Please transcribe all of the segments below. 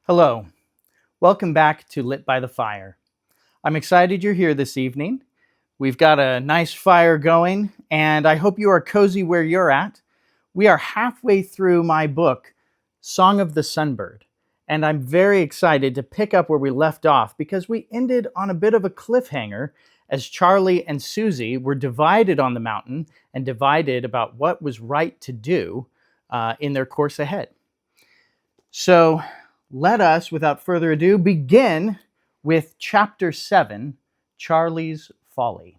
Hello, welcome back to Lit by the Fire. I'm excited you're here this evening. We've got a nice fire going, and I hope you are cozy where you're at. We are halfway through my book, Song of the Sunbird, and I'm very excited to pick up where we left off because we ended on a bit of a cliffhanger as Charlie and Suzy were divided on the mountain and divided about what was right to do in their course ahead. So let us, without further ado, begin with Chapter 7, Charlie's Folly.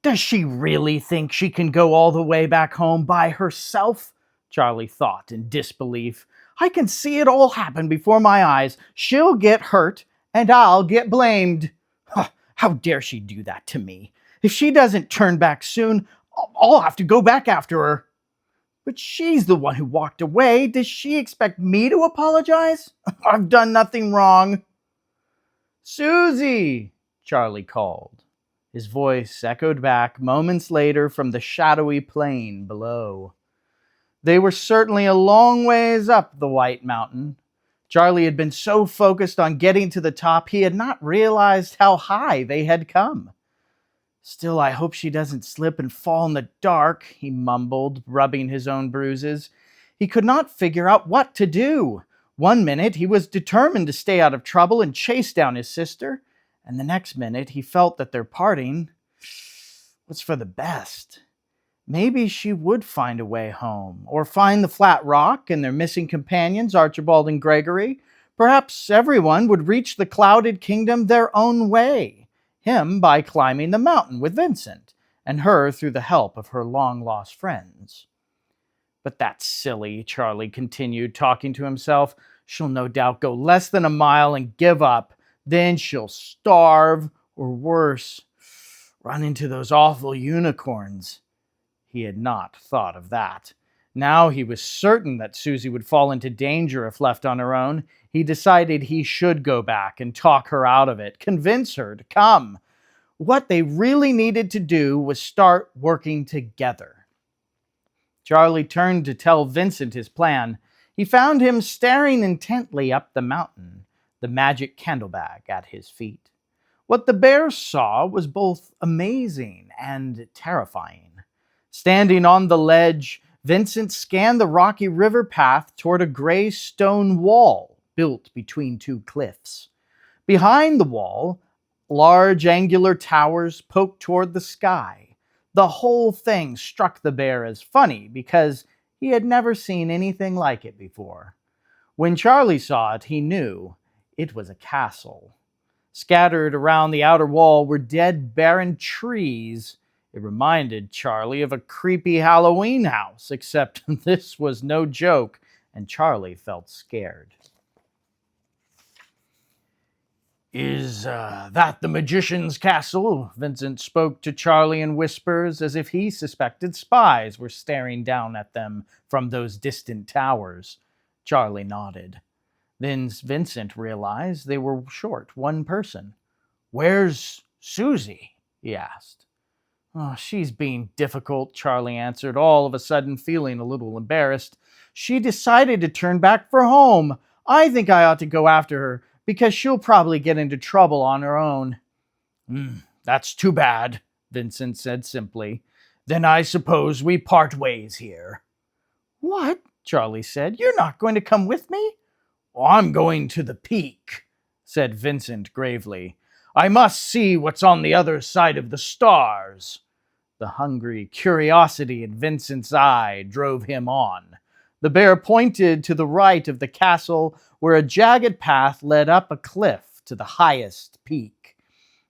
Does she really think she can go all the way back home by herself? Charlie thought in disbelief. I can see it all happen before my eyes. She'll get hurt, and I'll get blamed. How dare she do that to me? If she doesn't turn back soon, I'll have to go back after her. But she's the one who walked away. Does she expect me to apologize? I've done nothing wrong. Suzy, Charlie called. His voice echoed back moments later from the shadowy plain below. They were certainly a long ways up the White Mountain. Charlie had been so focused on getting to the top, he had not realized how high they had come. Still, I hope she doesn't slip and fall in the dark, he mumbled, rubbing his own bruises. He could not figure out what to do. One minute he was determined to stay out of trouble and chase down his sister, and the next minute he felt that their parting was for the best. Maybe she would find a way home, or find the flat rock and their missing companions, Archibald and Gregory. Perhaps everyone would reach the clouded kingdom their own way. Him by climbing the mountain with Vincent, and her through the help of her long-lost friends. But that's silly, Charlie continued, talking to himself. She'll no doubt go less than a mile and give up. Then she'll starve, or worse, run into those awful unicorns. He had not thought of that. Now he was certain that Suzy would fall into danger if left on her own. He decided he should go back and talk her out of it, convince her to come. What they really needed to do was start working together. Charlie turned to tell Vincent his plan. He found him staring intently up the mountain, the magic candlebag at his feet. What the bear saw was both amazing and terrifying. Standing on the ledge, Vincent scanned the rocky river path toward a gray stone wall built between two cliffs. Behind the wall, large angular towers poked toward the sky. The whole thing struck the bear as funny because he had never seen anything like it before. When Charlie saw it, he knew it was a castle. Scattered around the outer wall were dead, barren trees. It reminded Charlie of a creepy Halloween house, except this was no joke, and Charlie felt scared. Is that the magician's castle? Vincent spoke to Charlie in whispers, as if he suspected spies were staring down at them from those distant towers. Charlie nodded. Then Vincent realized they were short one person. Where's Suzy? He asked. Oh, she's being difficult, Charlie answered, all of a sudden feeling a little embarrassed. She decided to turn back for home. I think I ought to go after her, because she'll probably get into trouble on her own. That's too bad, Vincent said simply. Then I suppose we part ways here. What? Charlie said. You're not going to come with me? I'm going to the peak, said Vincent gravely. I must see what's on the other side of the stars. The hungry curiosity in Vincent's eye drove him on. The bear pointed to the right of the castle, where a jagged path led up a cliff to the highest peak.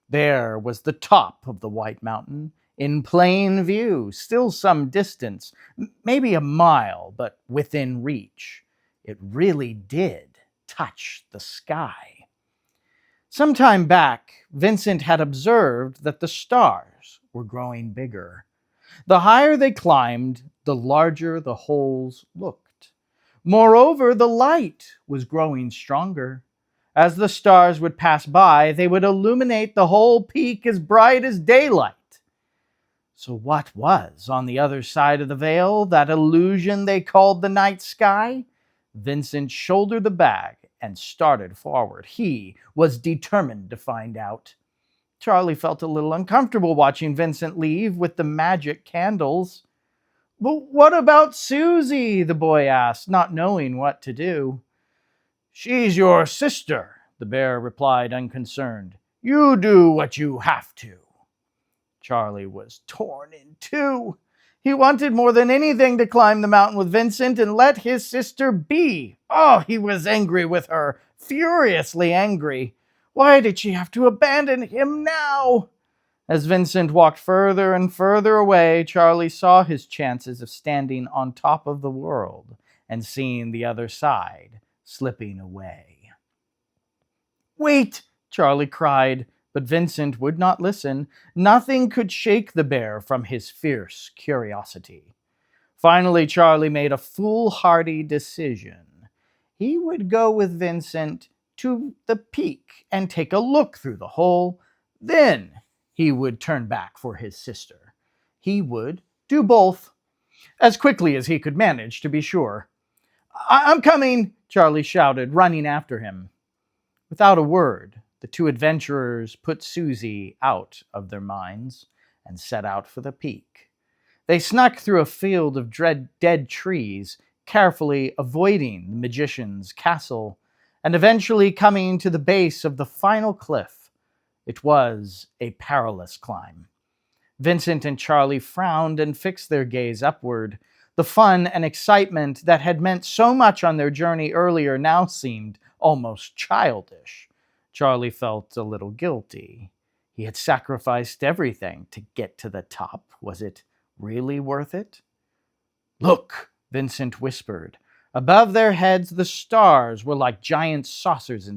There was the top of the White Mountain, in plain view, still some distance, maybe a mile, but within reach. It really did touch the sky. Some time back, Vincent had observed that the stars were growing bigger. The higher they climbed, the larger the holes looked. Moreover, the light was growing stronger. As the stars would pass by, they would illuminate the whole peak as bright as daylight. So what was on the other side of the veil, that illusion they called the night sky? Vincent shouldered the bag and started forward. He was determined to find out. Charlie felt a little uncomfortable watching Vincent leave with the magic candles. "But what about Suzy?" the boy asked, not knowing what to do. "She's your sister," the bear replied, unconcerned. "You do what you have to." Charlie was torn in two. He wanted more than anything to climb the mountain with Vincent and let his sister be. Oh, he was angry with her, furiously angry. Why did she have to abandon him now? As Vincent walked further and further away, Charlie saw his chances of standing on top of the world and seeing the other side slipping away. "Wait!" Charlie cried, but Vincent would not listen. Nothing could shake the bear from his fierce curiosity. Finally, Charlie made a foolhardy decision. He would go with Vincent to the peak and take a look through the hole. Then he would turn back for his sister. He would do both, as quickly as he could manage, to be sure. "I'm coming!" Charlie shouted, running after him. Without a word, the two adventurers put Suzy out of their minds and set out for the peak. They snuck through a field of dead trees, carefully avoiding the magician's castle, and eventually coming to the base of the final cliff. It was a perilous climb. Vincent and Charlie frowned and fixed their gaze upward. The fun and excitement that had meant so much on their journey earlier now seemed almost childish. Charlie felt a little guilty. He had sacrificed everything to get to the top. Was it really worth it? "Look," Vincent whispered. Above their heads, the stars were like giant saucers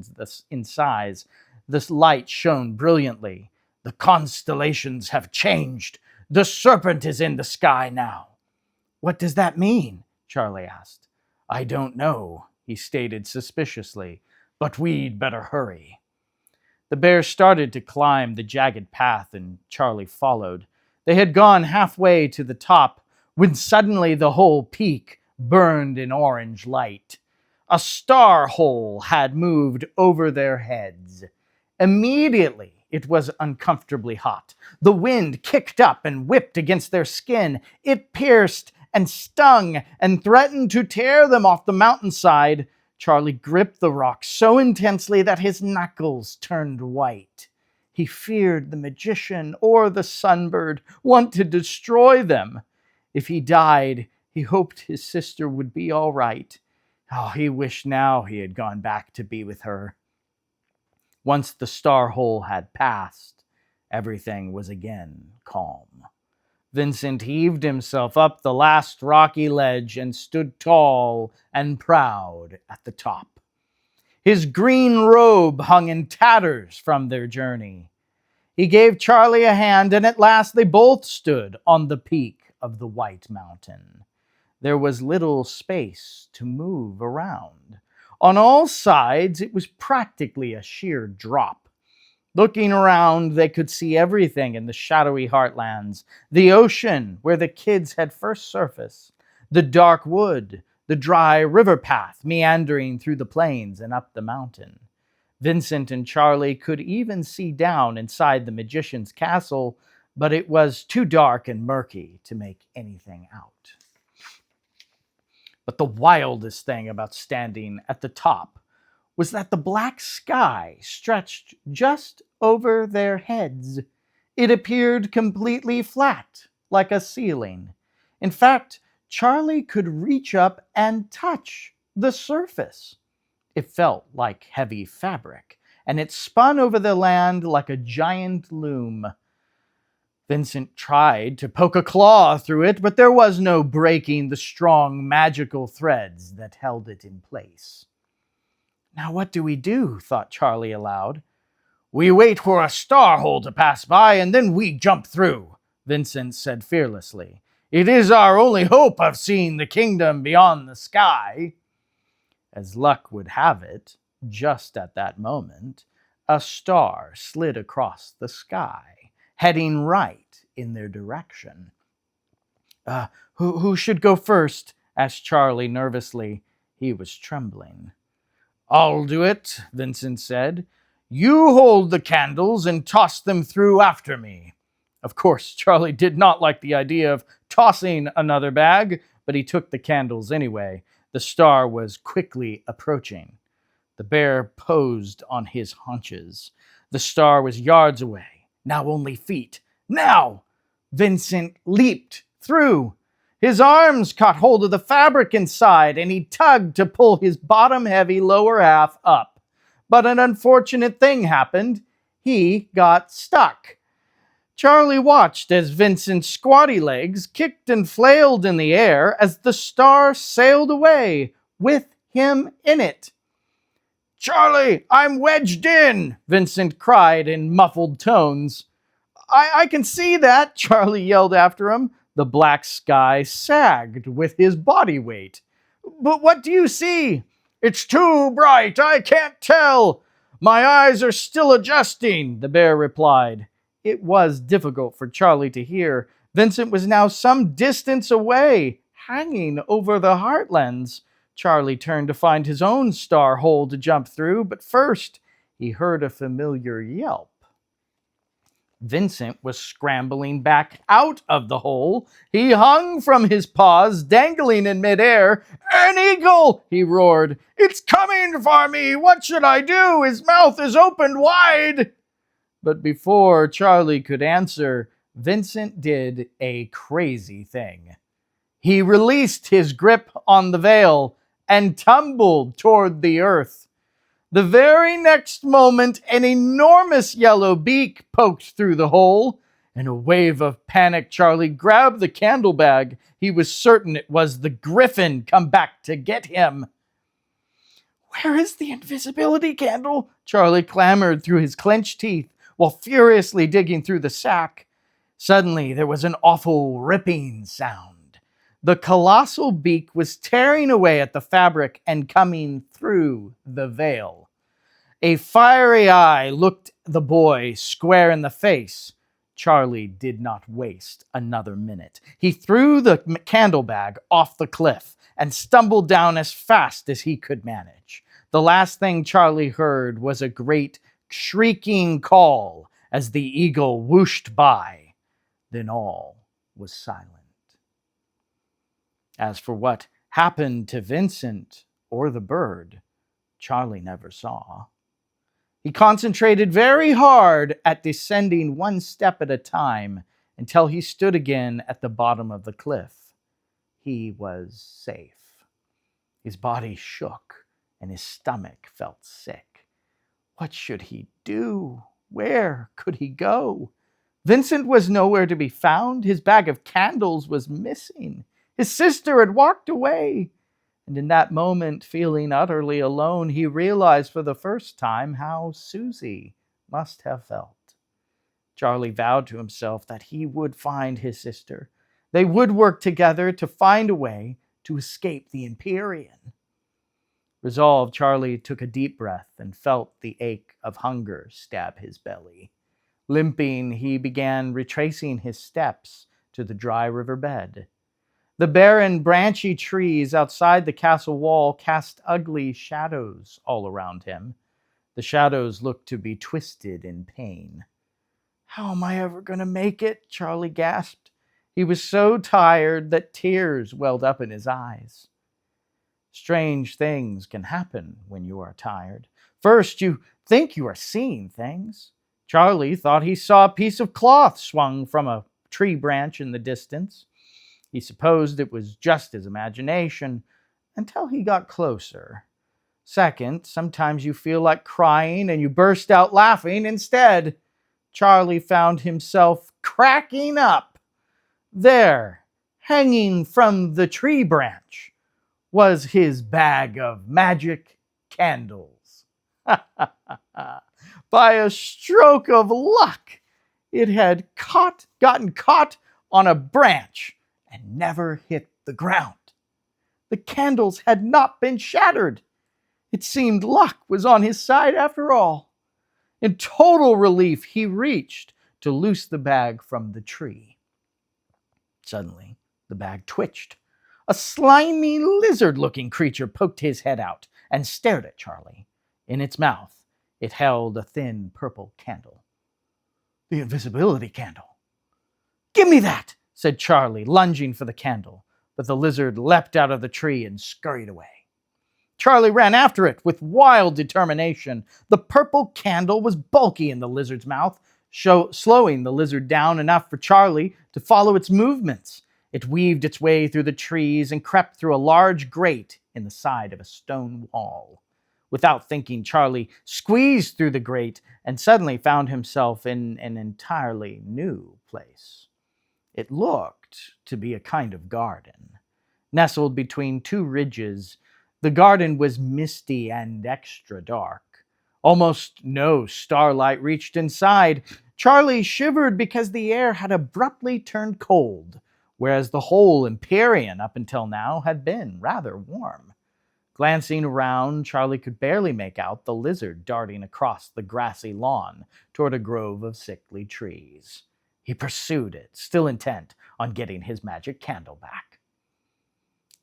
in size. The light shone brilliantly. "The constellations have changed. The serpent is in the sky now." "What does that mean?" Charlie asked. "I don't know," he stated suspiciously, "but we'd better hurry." The bear started to climb the jagged path, and Charlie followed. They had gone halfway to the top when suddenly the whole peak burned in orange light. A star hole had moved over their heads. Immediately, it was uncomfortably hot. The wind kicked up and whipped against their skin. It pierced and stung and threatened to tear them off the mountainside. Charlie gripped the rock so intensely that his knuckles turned white. He feared the magician or the Sunbird, wanted to destroy them. If he died, he hoped his sister would be all right. Oh, he wished now he had gone back to be with her. Once the star hole had passed, everything was again calm. Vincent heaved himself up the last rocky ledge and stood tall and proud at the top. His green robe hung in tatters from their journey. He gave Charlie a hand, and at last they both stood on the peak of the White Mountain. There was little space to move around. On all sides, it was practically a sheer drop. Looking around, they could see everything in the shadowy Heartlands. The ocean, where the kids had first surfaced. The dark wood. The dry river path meandering through the plains and up the mountain. Vincent and Charlie could even see down inside the magician's castle, but it was too dark and murky to make anything out. But the wildest thing about standing at the top was that the black sky stretched just over their heads. It appeared completely flat, like a ceiling. In fact, Charlie could reach up and touch the surface. It felt like heavy fabric, and it spun over the land like a giant loom. Vincent tried to poke a claw through it, but there was no breaking the strong magical threads that held it in place. "Now what do we do?" thought Charlie aloud. "We wait for a star hole to pass by, and then we jump through," Vincent said fearlessly. "It is our only hope of seeing the kingdom beyond the sky." As luck would have it, just at that moment, a star slid across the sky, heading right in their direction. Who should go first?" asked Charlie nervously. He was trembling. "I'll do it," Vincent said. "You hold the candles and toss them through after me." Of course, Charlie did not like the idea of tossing another bag, but he took the candles anyway. The star was quickly approaching. The bear posed on his haunches. The star was yards away, now only feet. Now! Vincent leaped through. His arms caught hold of the fabric inside, and he tugged to pull his bottom-heavy lower half up. But an unfortunate thing happened. He got stuck. Charlie watched as Vincent's squatty legs kicked and flailed in the air as the star sailed away with him in it. "Charlie, I'm wedged in," Vincent cried in muffled tones. I can see that," Charlie yelled after him. The black sky sagged with his body weight. "But what do you see?" "It's too bright, I can't tell. My eyes are still adjusting," the bear replied. It was difficult for Charlie to hear. Vincent was now some distance away, hanging over the Heartlands. Charlie turned to find his own star hole to jump through, but first he heard a familiar yelp. Vincent was scrambling back out of the hole. He hung from his paws, dangling in midair. "An eagle!" he roared. "It's coming for me! What should I do? His mouth is opened wide!" But before Charlie could answer, Vincent did a crazy thing. He released his grip on the veil and tumbled toward the earth. The very next moment, an enormous yellow beak poked through the hole. In a wave of panic, Charlie grabbed the candle bag. He was certain it was the griffin come back to get him. "Where is the invisibility candle?" Charlie clamored through his clenched teeth while furiously digging through the sack. Suddenly, there was an awful ripping sound. The colossal beak was tearing away at the fabric and coming through the veil. A fiery eye looked the boy square in the face. Charlie did not waste another minute. He threw the candle bag off the cliff and stumbled down as fast as he could manage. The last thing Charlie heard was a great shrieking call as the eagle whooshed by. Then all was silent. As for what happened to Vincent or the bird, Charlie never saw. He concentrated very hard at descending one step at a time until he stood again at the bottom of the cliff. He was safe. His body shook and his stomach felt sick. What should he do? Where could he go? Vincent was nowhere to be found. His bag of candles was missing. His sister had walked away. And in that moment, feeling utterly alone, he realized for the first time how Suzy must have felt. Charlie vowed to himself that he would find his sister. They would work together to find a way to escape the Empyrean. Resolved, Charlie took a deep breath and felt the ache of hunger stab his belly. Limping, he began retracing his steps to the dry river bed. The barren, branchy trees outside the castle wall cast ugly shadows all around him. The shadows looked to be twisted in pain. "How am I ever going to make it?" Charlie gasped. He was so tired that tears welled up in his eyes. Strange things can happen when you are tired. First, you think you are seeing things. Charlie thought he saw a piece of cloth swung from a tree branch in the distance. He supposed it was just his imagination until he got closer. Second, sometimes you feel like crying and you burst out laughing instead. Charlie found himself cracking up. There, hanging from the tree branch, was his bag of magic candles. By a stroke of luck, it had gotten caught on a branch and never hit the ground. The candles had not been shattered. It seemed luck was on his side after all. In total relief, he reached to loose the bag from the tree. Suddenly, the bag twitched. A slimy, lizard-looking creature poked his head out and stared at Charlie. In its mouth, it held a thin purple candle. The invisibility candle. "Give me that," said Charlie, lunging for the candle, but the lizard leapt out of the tree and scurried away. Charlie ran after it with wild determination. The purple candle was bulky in the lizard's mouth, slowing the lizard down enough for Charlie to follow its movements. It weaved its way through the trees and crept through a large grate in the side of a stone wall. Without thinking, Charlie squeezed through the grate and suddenly found himself in an entirely new place. It looked to be a kind of garden. Nestled between two ridges, the garden was misty and extra dark. Almost no starlight reached inside. Charlie shivered because the air had abruptly turned cold, whereas the whole Empyrean up until now had been rather warm. Glancing around, Charlie could barely make out the lizard darting across the grassy lawn toward a grove of sickly trees. He pursued it, still intent on getting his magic candle back.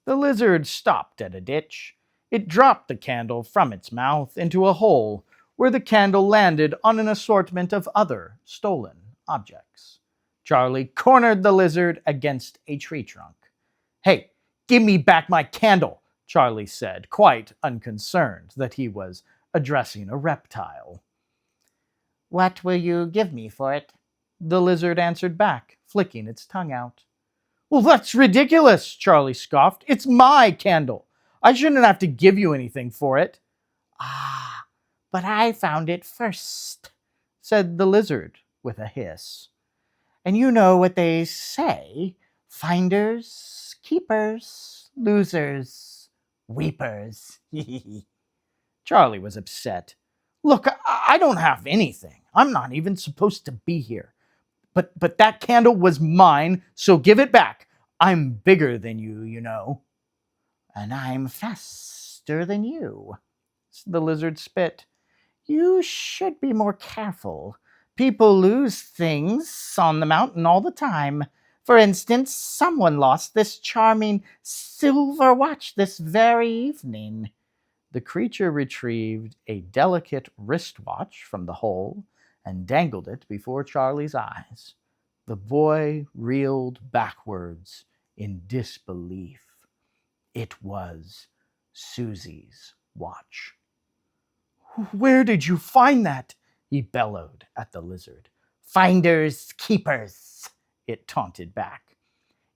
The lizard stopped at a ditch. It dropped the candle from its mouth into a hole where the candle landed on an assortment of other stolen objects. Charlie cornered the lizard against a tree trunk. "Hey, give me back my candle," Charlie said, quite unconcerned that he was addressing a reptile. "What will you give me for it?" the lizard answered back, flicking its tongue out. "Well, that's ridiculous," Charlie scoffed. "It's my candle. I shouldn't have to give you anything for it." "Ah, but I found it first," said the lizard with a hiss. "And you know what they say, finders, keepers, losers, weepers." Charlie was upset. "Look, I don't have anything. I'm not even supposed to be here. But that candle was mine, so give it back. I'm bigger than you know." "And I'm faster than you," the lizard spit. "You should be more careful. People lose things on the mountain all the time. For instance, someone lost this charming silver watch this very evening." The creature retrieved a delicate wristwatch from the hole and dangled it before Charlie's eyes. The boy reeled backwards in disbelief. It was Suzy's watch. "Where did you find that?" he bellowed at the lizard. "Finders, keepers," it taunted back.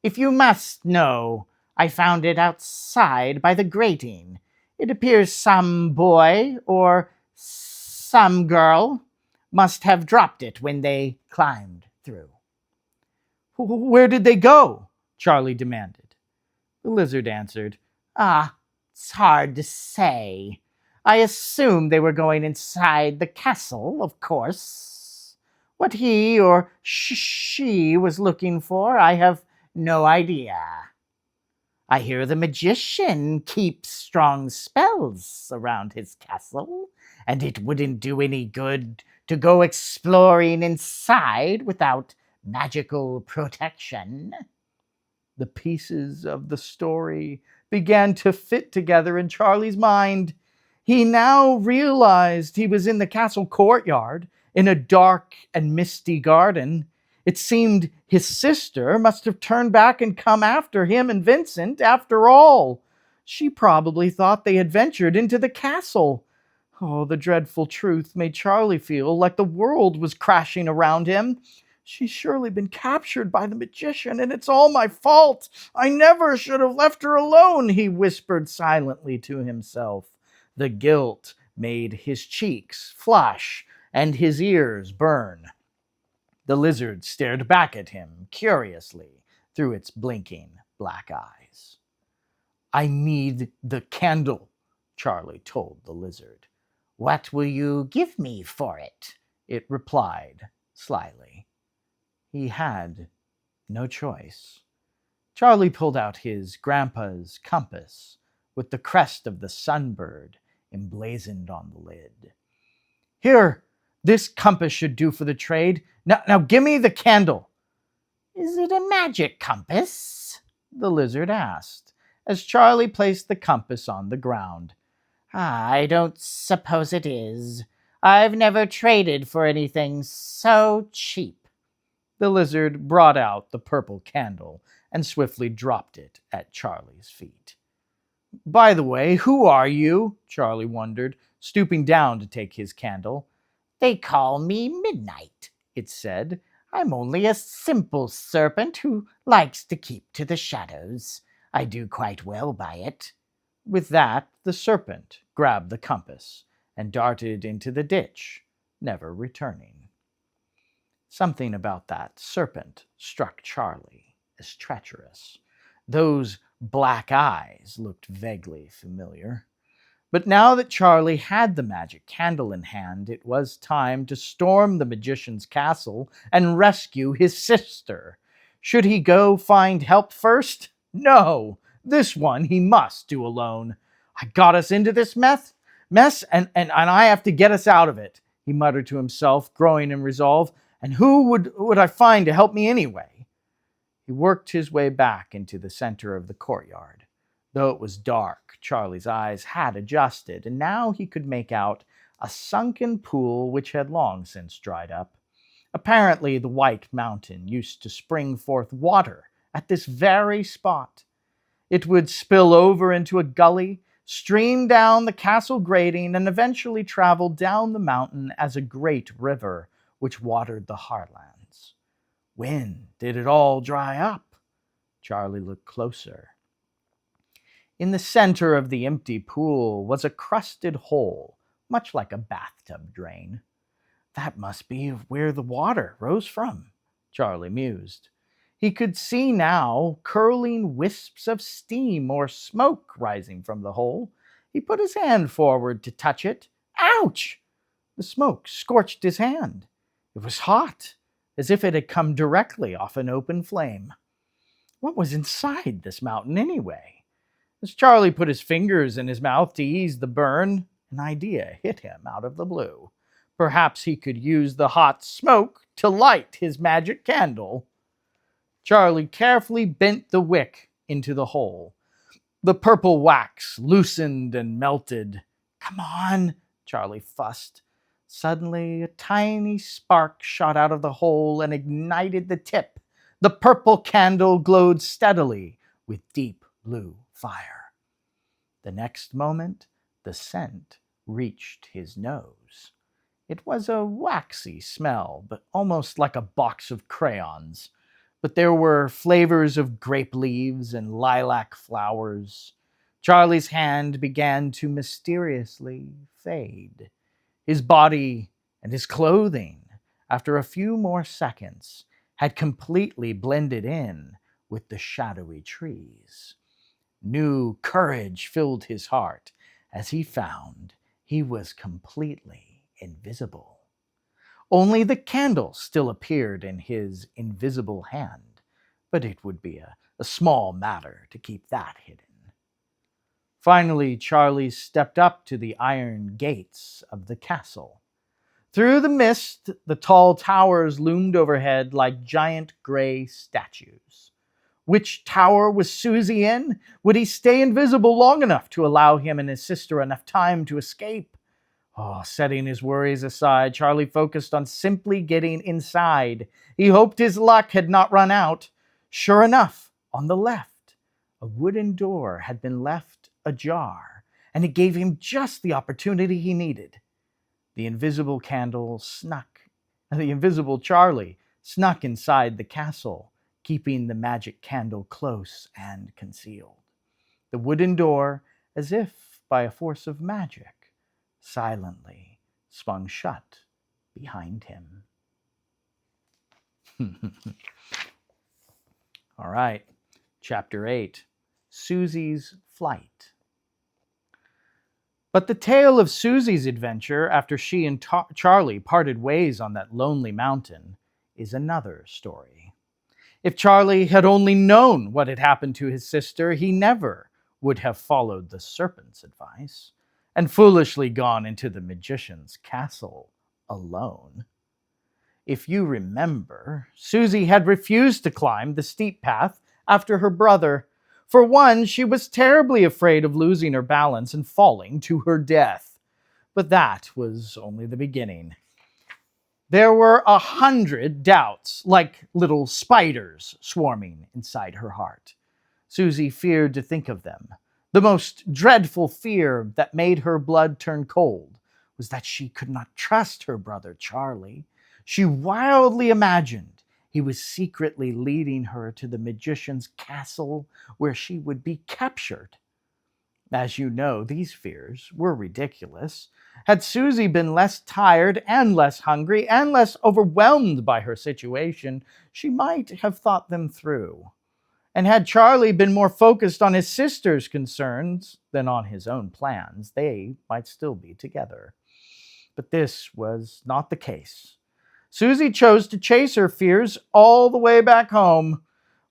"If you must know, I found it outside by the grating. It appears some boy or some girl must have dropped it when they climbed through." "Where did they go?" Charlie demanded. The lizard answered, "It's hard to say. I assume they were going inside the castle, of course. What he or she was looking for, I have no idea. I hear the magician keeps strong spells around his castle, and it wouldn't do any good to go exploring inside without magical protection." The pieces of the story began to fit together in Charlie's mind. He now realized he was in the castle courtyard, in a dark and misty garden. It seemed his sister must have turned back and come after him and Vincent after all. She probably thought they had ventured into the castle. Oh, the dreadful truth made Charlie feel like the world was crashing around him. "She's surely been captured by the magician, and it's all my fault. I never should have left her alone," he whispered silently to himself. The guilt made his cheeks flush and his ears burn. The lizard stared back at him curiously through its blinking black eyes. "I need the candle," Charlie told the lizard. "What will you give me for it?" it replied slyly. He had no choice. Charlie pulled out his grandpa's compass with the crest of the Sunbird emblazoned on the lid. "Here, this compass should do for the trade. Now give me the candle." "Is it a magic compass?" the lizard asked, as Charlie placed the compass on the ground. I don't suppose it is. I've never traded for anything so cheap. The lizard brought out the purple candle and swiftly dropped it at Charlie's feet. By the way, who are you? Charlie wondered, stooping down to take his candle. They call me Midnight, it said. I'm only a simple serpent who likes to keep to the shadows. I do quite well by it. With that, the serpent grabbed the compass and darted into the ditch, never returning. Something about that serpent struck Charlie as treacherous. Those black eyes looked vaguely familiar. But now that Charlie had the magic candle in hand, it was time to storm the magician's castle and rescue his sister. Should he go find help first? No, this one he must do alone. I got us into this mess, and I have to get us out of it, he muttered to himself, growing in resolve. And who would I find to help me anyway? He worked his way back into the center of the courtyard. Though it was dark, Charlie's eyes had adjusted, and now he could make out a sunken pool which had long since dried up. Apparently, the White Mountain used to spring forth water at this very spot. It would spill over into a gully, stream down the castle grating, and eventually travel down the mountain as a great river which watered the Heartlands. When did it all dry up? Charlie looked closer. In the center of the empty pool was a crusted hole, much like a bathtub drain. That must be where the water rose from, Charlie mused. He could see now curling wisps of steam or smoke rising from the hole. He put his hand forward to touch it. Ouch! The smoke scorched his hand. It was hot, as if it had come directly off an open flame. What was inside this mountain anyway? As Charlie put his fingers in his mouth to ease the burn, an idea hit him out of the blue. Perhaps he could use the hot smoke to light his magic candle. Charlie carefully bent the wick into the hole. The purple wax loosened and melted. Come on, Charlie fussed. Suddenly, a tiny spark shot out of the hole and ignited the tip. The purple candle glowed steadily with deep blue fire. The next moment, the scent reached his nose. It was a waxy smell, but almost like a box of crayons. But there were flavors of grape leaves and lilac flowers. Charlie's hand began to mysteriously fade. His body and his clothing, after a few more seconds, had completely blended in with the shadowy trees. New courage filled his heart as he found he was completely invisible. Only the candle still appeared in his invisible hand, but it would be a small matter to keep that hidden. Finally, Charlie stepped up to the iron gates of the castle. Through the mist, the tall towers loomed overhead like giant gray statues. Which tower was Suzy in? Would he stay invisible long enough to allow him and his sister enough time to escape? Setting his worries aside, Charlie focused on simply getting inside. He hoped his luck had not run out. Sure enough, on the left, a wooden door had been left ajar, and it gave him just the opportunity he needed. The invisible Charlie snuck inside the castle, keeping the magic candle close and concealed. The wooden door, as if by a force of magic, silently swung shut behind him. All right, Chapter 8, Suzy's Flight. But the tale of Suzy's adventure after she and Charlie parted ways on that lonely mountain is another story. If Charlie had only known what had happened to his sister, he never would have followed the serpent's advice and foolishly gone into the magician's castle alone. If you remember, Suzy had refused to climb the steep path after her brother. For one, she was terribly afraid of losing her balance and falling to her death. But that was only the beginning. There were 100 doubts, like little spiders swarming inside her heart. Suzy feared to think of them. The most dreadful fear that made her blood turn cold was that she could not trust her brother Charlie. She wildly imagined he was secretly leading her to the magician's castle where she would be captured. As you know, these fears were ridiculous. Had Suzy been less tired and less hungry and less overwhelmed by her situation, she might have thought them through. And had Charlie been more focused on his sister's concerns than on his own plans, they might still be together. But this was not the case. Suzy chose to chase her fears all the way back home.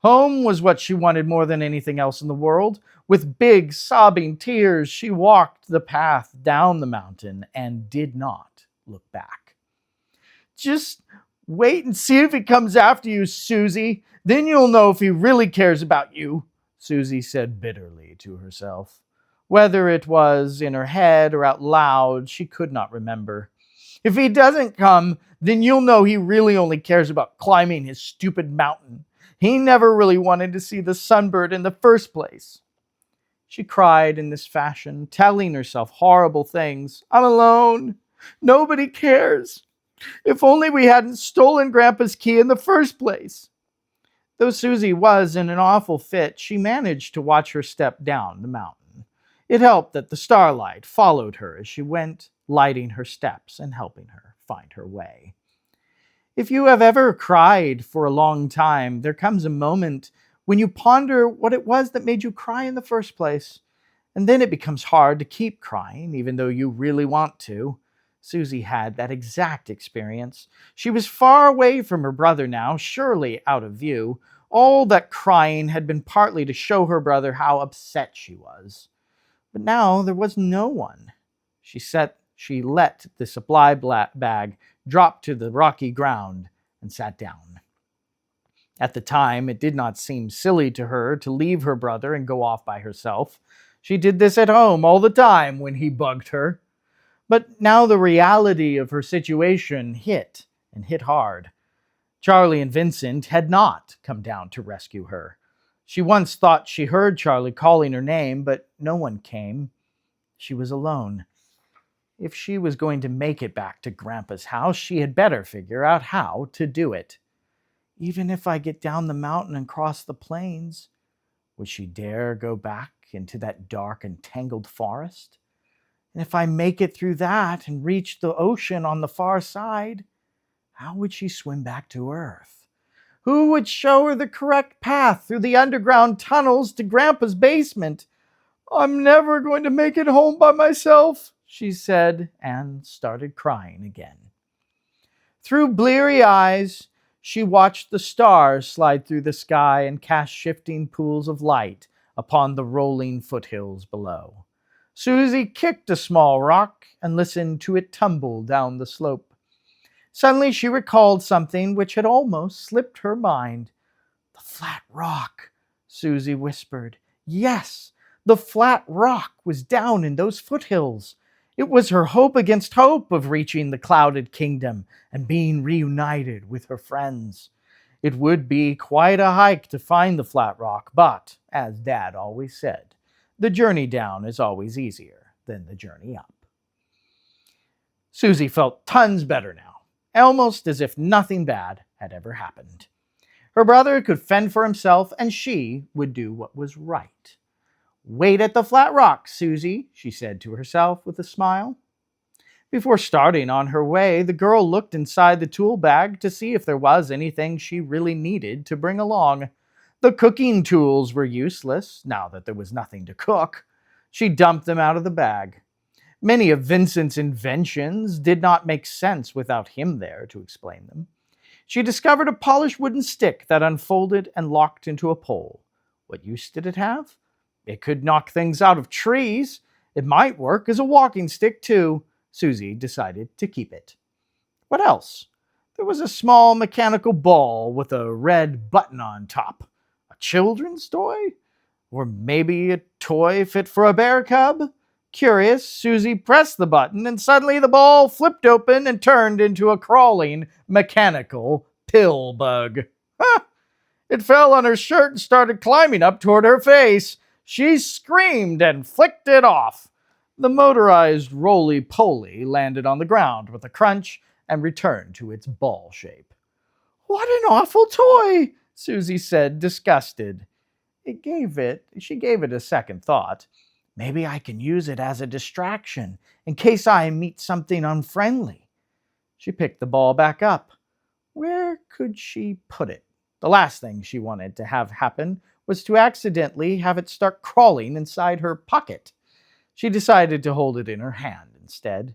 Home was what she wanted more than anything else in the world. With big, sobbing tears, she walked the path down the mountain and did not look back. Just wait and see if he comes after you, Suzy. Then you'll know if he really cares about you, Suzy said bitterly to herself. Whether it was in her head or out loud, she could not remember. If he doesn't come, then you'll know he really only cares about climbing his stupid mountain. He never really wanted to see the Sunbird in the first place. She cried in this fashion, telling herself horrible things. I'm alone. Nobody cares. If only we hadn't stolen Grandpa's key in the first place. Though Suzy was in an awful fit, she managed to watch her step down the mountain. It helped that the starlight followed her as she went, lighting her steps and helping her find her way. If you have ever cried for a long time, there comes a moment when you ponder what it was that made you cry in the first place. And then it becomes hard to keep crying, even though you really want to. Suzy had that exact experience. She was far away from her brother now, surely out of view. All that crying had been partly to show her brother how upset she was. But now there was no one. She let the supply bag drop to the rocky ground and sat down. At the time, it did not seem silly to her to leave her brother and go off by herself. She did this at home all the time when he bugged her. But now the reality of her situation hit, and hit hard. Charlie and Vincent had not come down to rescue her. She once thought she heard Charlie calling her name, but no one came. She was alone. If she was going to make it back to Grandpa's house, she had better figure out how to do it. Even if I get down the mountain and cross the plains, would she dare go back into that dark and tangled forest? And if I make it through that and reach the ocean on the far side, how would she swim back to Earth? Who would show her the correct path through the underground tunnels to Grandpa's basement? I'm never going to make it home by myself, she said, and started crying again. Through bleary eyes, she watched the stars slide through the sky and cast shifting pools of light upon the rolling foothills below. Suzy kicked a small rock and listened to it tumble down the slope. Suddenly she recalled something which had almost slipped her mind. The flat rock, Suzy whispered. Yes, the flat rock was down in those foothills. It was her hope against hope of reaching the clouded kingdom and being reunited with her friends. It would be quite a hike to find the flat rock, but, as Dad always said, the journey down is always easier than the journey up. Suzy felt tons better now, almost as if nothing bad had ever happened. Her brother could fend for himself, and she would do what was right. Wait at the flat rock, Suzy, she said to herself with a smile. Before starting on her way, the girl looked inside the tool bag to see if there was anything she really needed to bring along. The cooking tools were useless, now that there was nothing to cook. She dumped them out of the bag. Many of Vincent's inventions did not make sense without him there to explain them. She discovered a polished wooden stick that unfolded and locked into a pole. What use did it have? It could knock things out of trees. It might work as a walking stick, too. Suzy decided to keep it. What else? There was a small mechanical ball with a red button on top. A children's toy? Or maybe a toy fit for a bear cub? Curious, Suzy pressed the button, and suddenly the ball flipped open and turned into a crawling, mechanical pill bug. Ha! It fell on her shirt and started climbing up toward her face. She screamed and flicked it off. The motorized roly-poly landed on the ground with a crunch and returned to its ball shape. "What an awful toy," Suzy said, disgusted. She gave it a second thought. Maybe I can use it as a distraction in case I meet something unfriendly. She picked the ball back up. Where could she put it? The last thing she wanted to have happen was to accidentally have it start crawling inside her pocket. She decided to hold it in her hand instead.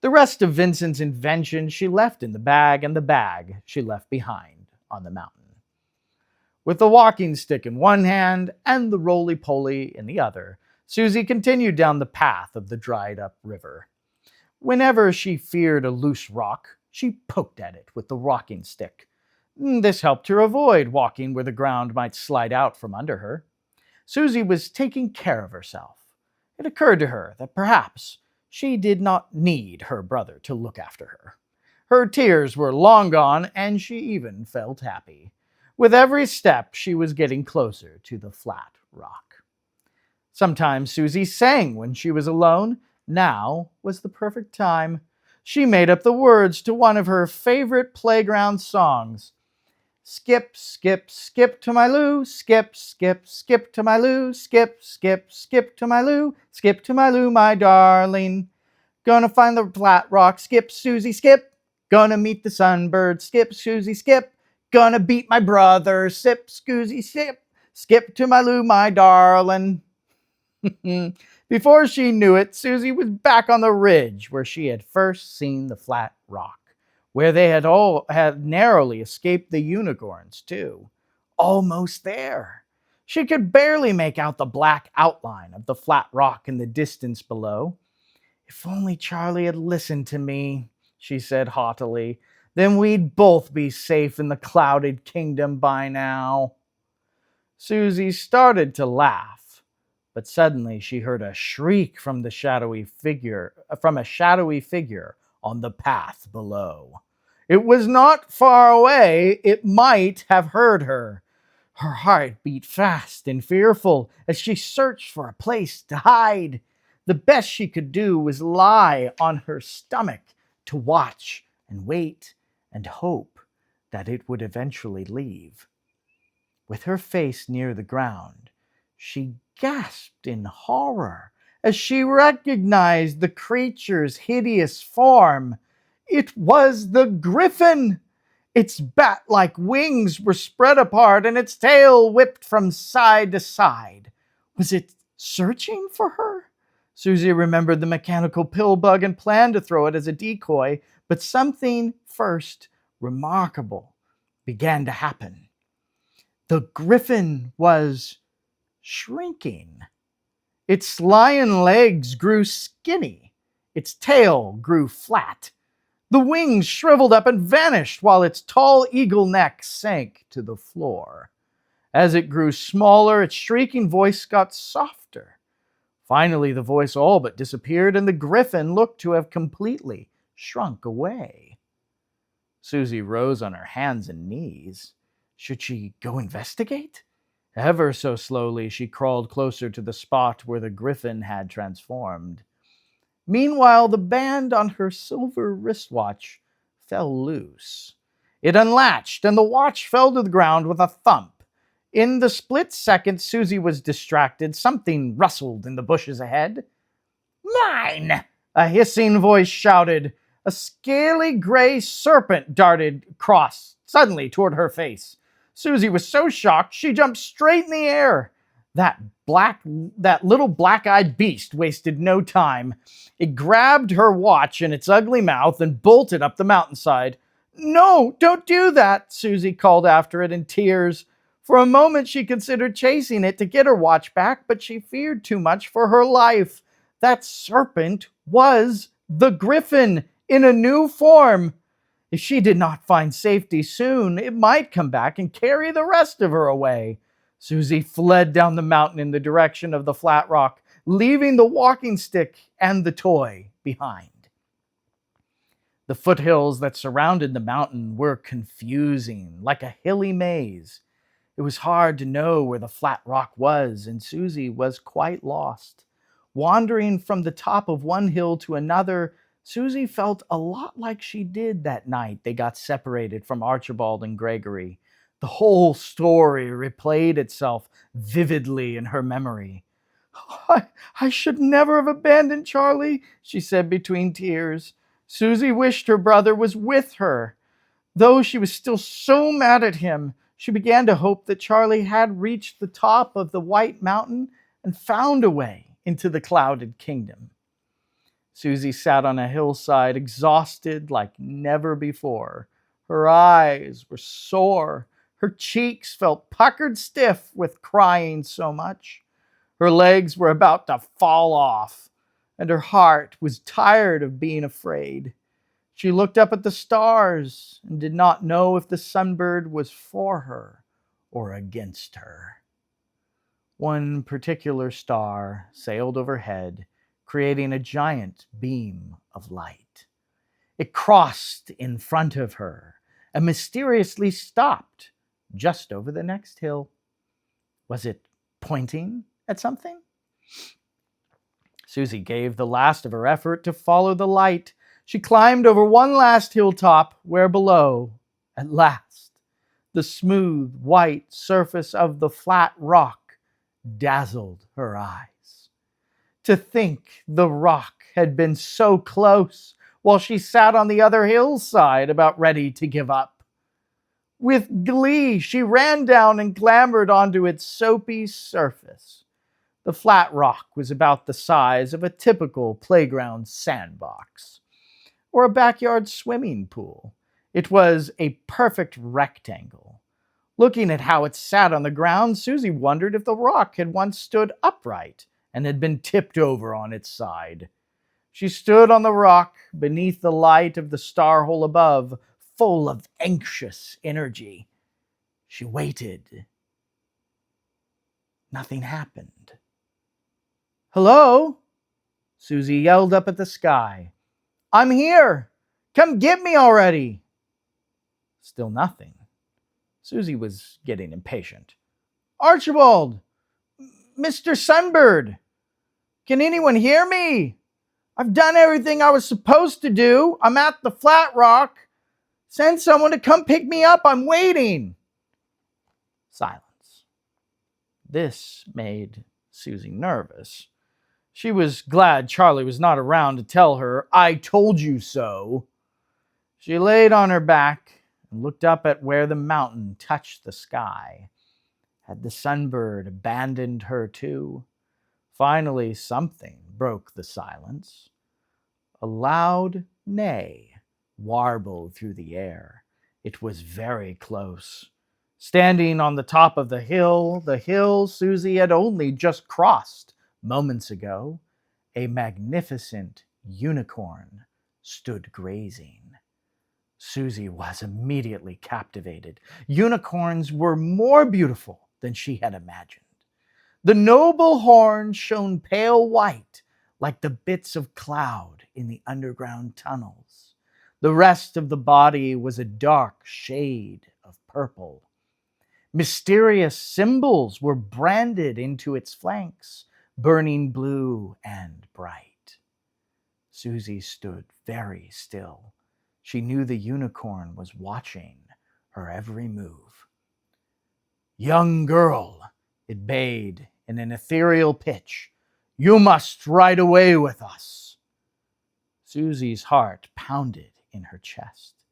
The rest of Vincent's invention she left in the bag, and the bag she left behind on the mountain. With the walking stick in one hand and the roly-poly in the other, Suzy continued down the path of the dried-up river. Whenever she feared a loose rock, she poked at it with the walking stick. This helped her avoid walking where the ground might slide out from under her. Suzy was taking care of herself. It occurred to her that perhaps she did not need her brother to look after her. Her tears were long gone, and she even felt happy. With every step, she was getting closer to the flat rock. Sometimes Suzy sang when she was alone. Now was the perfect time. She made up the words to one of her favorite playground songs. Skip, skip, skip to my loo, skip, skip, skip to my loo, skip, skip, skip to my loo, skip to my loo, my darling. Gonna find the flat rock, skip, Suzy, skip. Gonna meet the sunbird, skip, Suzy, skip. Gonna beat my brother, sip, Suzy, skip. Skip to my loo, my darling. Before she knew it, Suzy was back on the ridge where she had first seen the flat rock, where they had narrowly escaped the unicorns, too. Almost there. She could barely make out the black outline of the flat rock in the distance below. If only Charlie had listened to me, she said haughtily, then we'd both be safe in the clouded kingdom by now. Suzy started to laugh, but suddenly she heard a shriek from a shadowy figure on the path below. It was not far away. It might have heard her. Her heart beat fast and fearful as she searched for a place to hide. The best she could do was lie on her stomach to watch and wait and hope that it would eventually leave. With her face near the ground, she gasped in horror as she recognized the creature's hideous form. It was the griffin! Its bat-like wings were spread apart and its tail whipped from side to side. Was it searching for her? Suzy remembered the mechanical pill bug and planned to throw it as a decoy, but something first remarkable began to happen. The griffin was shrinking. Its lion legs grew skinny. Its tail grew flat. The wings shriveled up and vanished while its tall eagle neck sank to the floor. As it grew smaller, its shrieking voice got softer. Finally, the voice all but disappeared, and the griffin looked to have completely shrunk away. Suzy rose on her hands and knees. Should she go investigate? Ever so slowly, she crawled closer to the spot where the griffin had transformed. Meanwhile, the band on her silver wristwatch fell loose. It unlatched, and the watch fell to the ground with a thump. In the split second Suzy was distracted, something rustled in the bushes ahead. "Mine!" a hissing voice shouted. A scaly gray serpent darted across suddenly toward her face. Suzy was so shocked she jumped straight in the air. That little black-eyed beast wasted no time. It grabbed her watch in its ugly mouth and bolted up the mountainside. "No, don't do that," Suzy called after it in tears. For a moment she considered chasing it to get her watch back, but she feared too much for her life. That serpent was the griffin in a new form. If she did not find safety soon, it might come back and carry the rest of her away. Suzy fled down the mountain in the direction of the flat rock, leaving the walking stick and the toy behind. The foothills that surrounded the mountain were confusing, like a hilly maze. It was hard to know where the flat rock was, and Suzy was quite lost. Wandering from the top of one hill to another, Suzy felt a lot like she did that night they got separated from Archibald and Gregory. The whole story replayed itself vividly in her memory. I should never have abandoned Charlie, she said between tears. Suzy wished her brother was with her. Though she was still so mad at him, she began to hope that Charlie had reached the top of the White Mountain and found a way into the clouded kingdom. Suzy sat on a hillside, exhausted like never before. Her eyes were sore. Her cheeks felt puckered stiff with crying so much. Her legs were about to fall off, and her heart was tired of being afraid. She looked up at the stars and did not know if the Sunbird was for her or against her. One particular star sailed overhead, creating a giant beam of light. It crossed in front of her and mysteriously stopped just over the next hill. Was it pointing at something? Suzy gave the last of her effort to follow the light. She climbed over one last hilltop where below, at last, the smooth white surface of the flat rock dazzled her eyes. To think the rock had been so close while she sat on the other hillside about ready to give up. With glee, she ran down and clambered onto its soapy surface. The flat rock was about the size of a typical playground sandbox or a backyard swimming pool. It was a perfect rectangle. Looking at how it sat on the ground, Suzy wondered if the rock had once stood upright and had been tipped over on its side. She stood on the rock beneath the light of the star hole above, full of anxious energy. She waited. Nothing happened. "Hello?" Suzy yelled up at the sky. "I'm here! Come get me already!" Still nothing. Suzy was getting impatient. "Archibald! Mr. Sunbird! Can anyone hear me? I've done everything I was supposed to do. I'm at the flat rock. Send someone to come pick me up. I'm waiting." Silence. This made Suzy nervous. She was glad Charlie was not around to tell her, "I told you so." She laid on her back and looked up at where the mountain touched the sky. Had the Sunbird abandoned her too? Finally, something broke the silence. A loud neigh warbled through the air. It was very close. Standing on the top of the hill Suzy had only just crossed moments ago, a magnificent unicorn stood grazing. Suzy was immediately captivated. Unicorns were more beautiful than she had imagined. The noble horn shone pale white like the bits of cloud in the underground tunnels. The rest of the body was a dark shade of purple. Mysterious symbols were branded into its flanks, burning blue and bright. Suzy stood very still. She knew the unicorn was watching her every move. "Young girl," it bade in an ethereal pitch, "you must ride away with us." Suzy's heart pounded in her chest.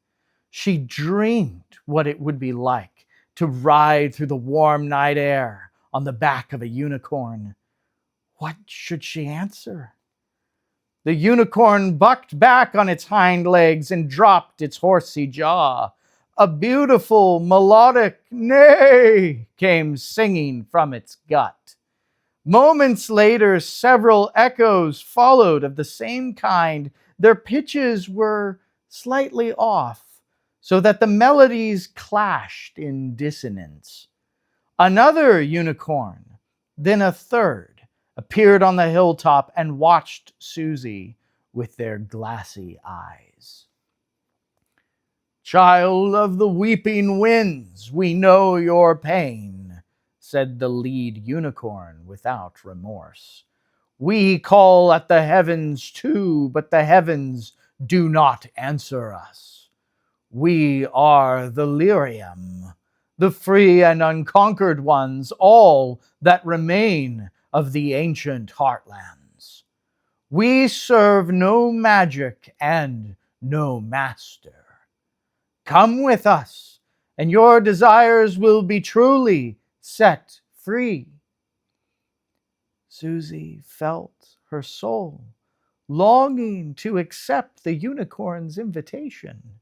She dreamed what it would be like to ride through the warm night air on the back of a unicorn. What should she answer? The unicorn bucked back on its hind legs and dropped its horsey jaw. A beautiful, melodic neigh came singing from its gut. Moments later, several echoes followed of the same kind. Their pitches were slightly off, so that the melodies clashed in dissonance. Another unicorn, then a third, appeared on the hilltop and watched Suzy with their glassy eyes. "Child of the weeping winds, we know your pain," said the lead unicorn without remorse. "We call at the heavens too, but the heavens do not answer us. We are the lyrium, the free and unconquered ones, all that remain of the ancient Heartlands. We serve no magic and no master. Come with us, and your desires will be truly set free." Suzy felt her soul longing to accept the unicorn's invitation.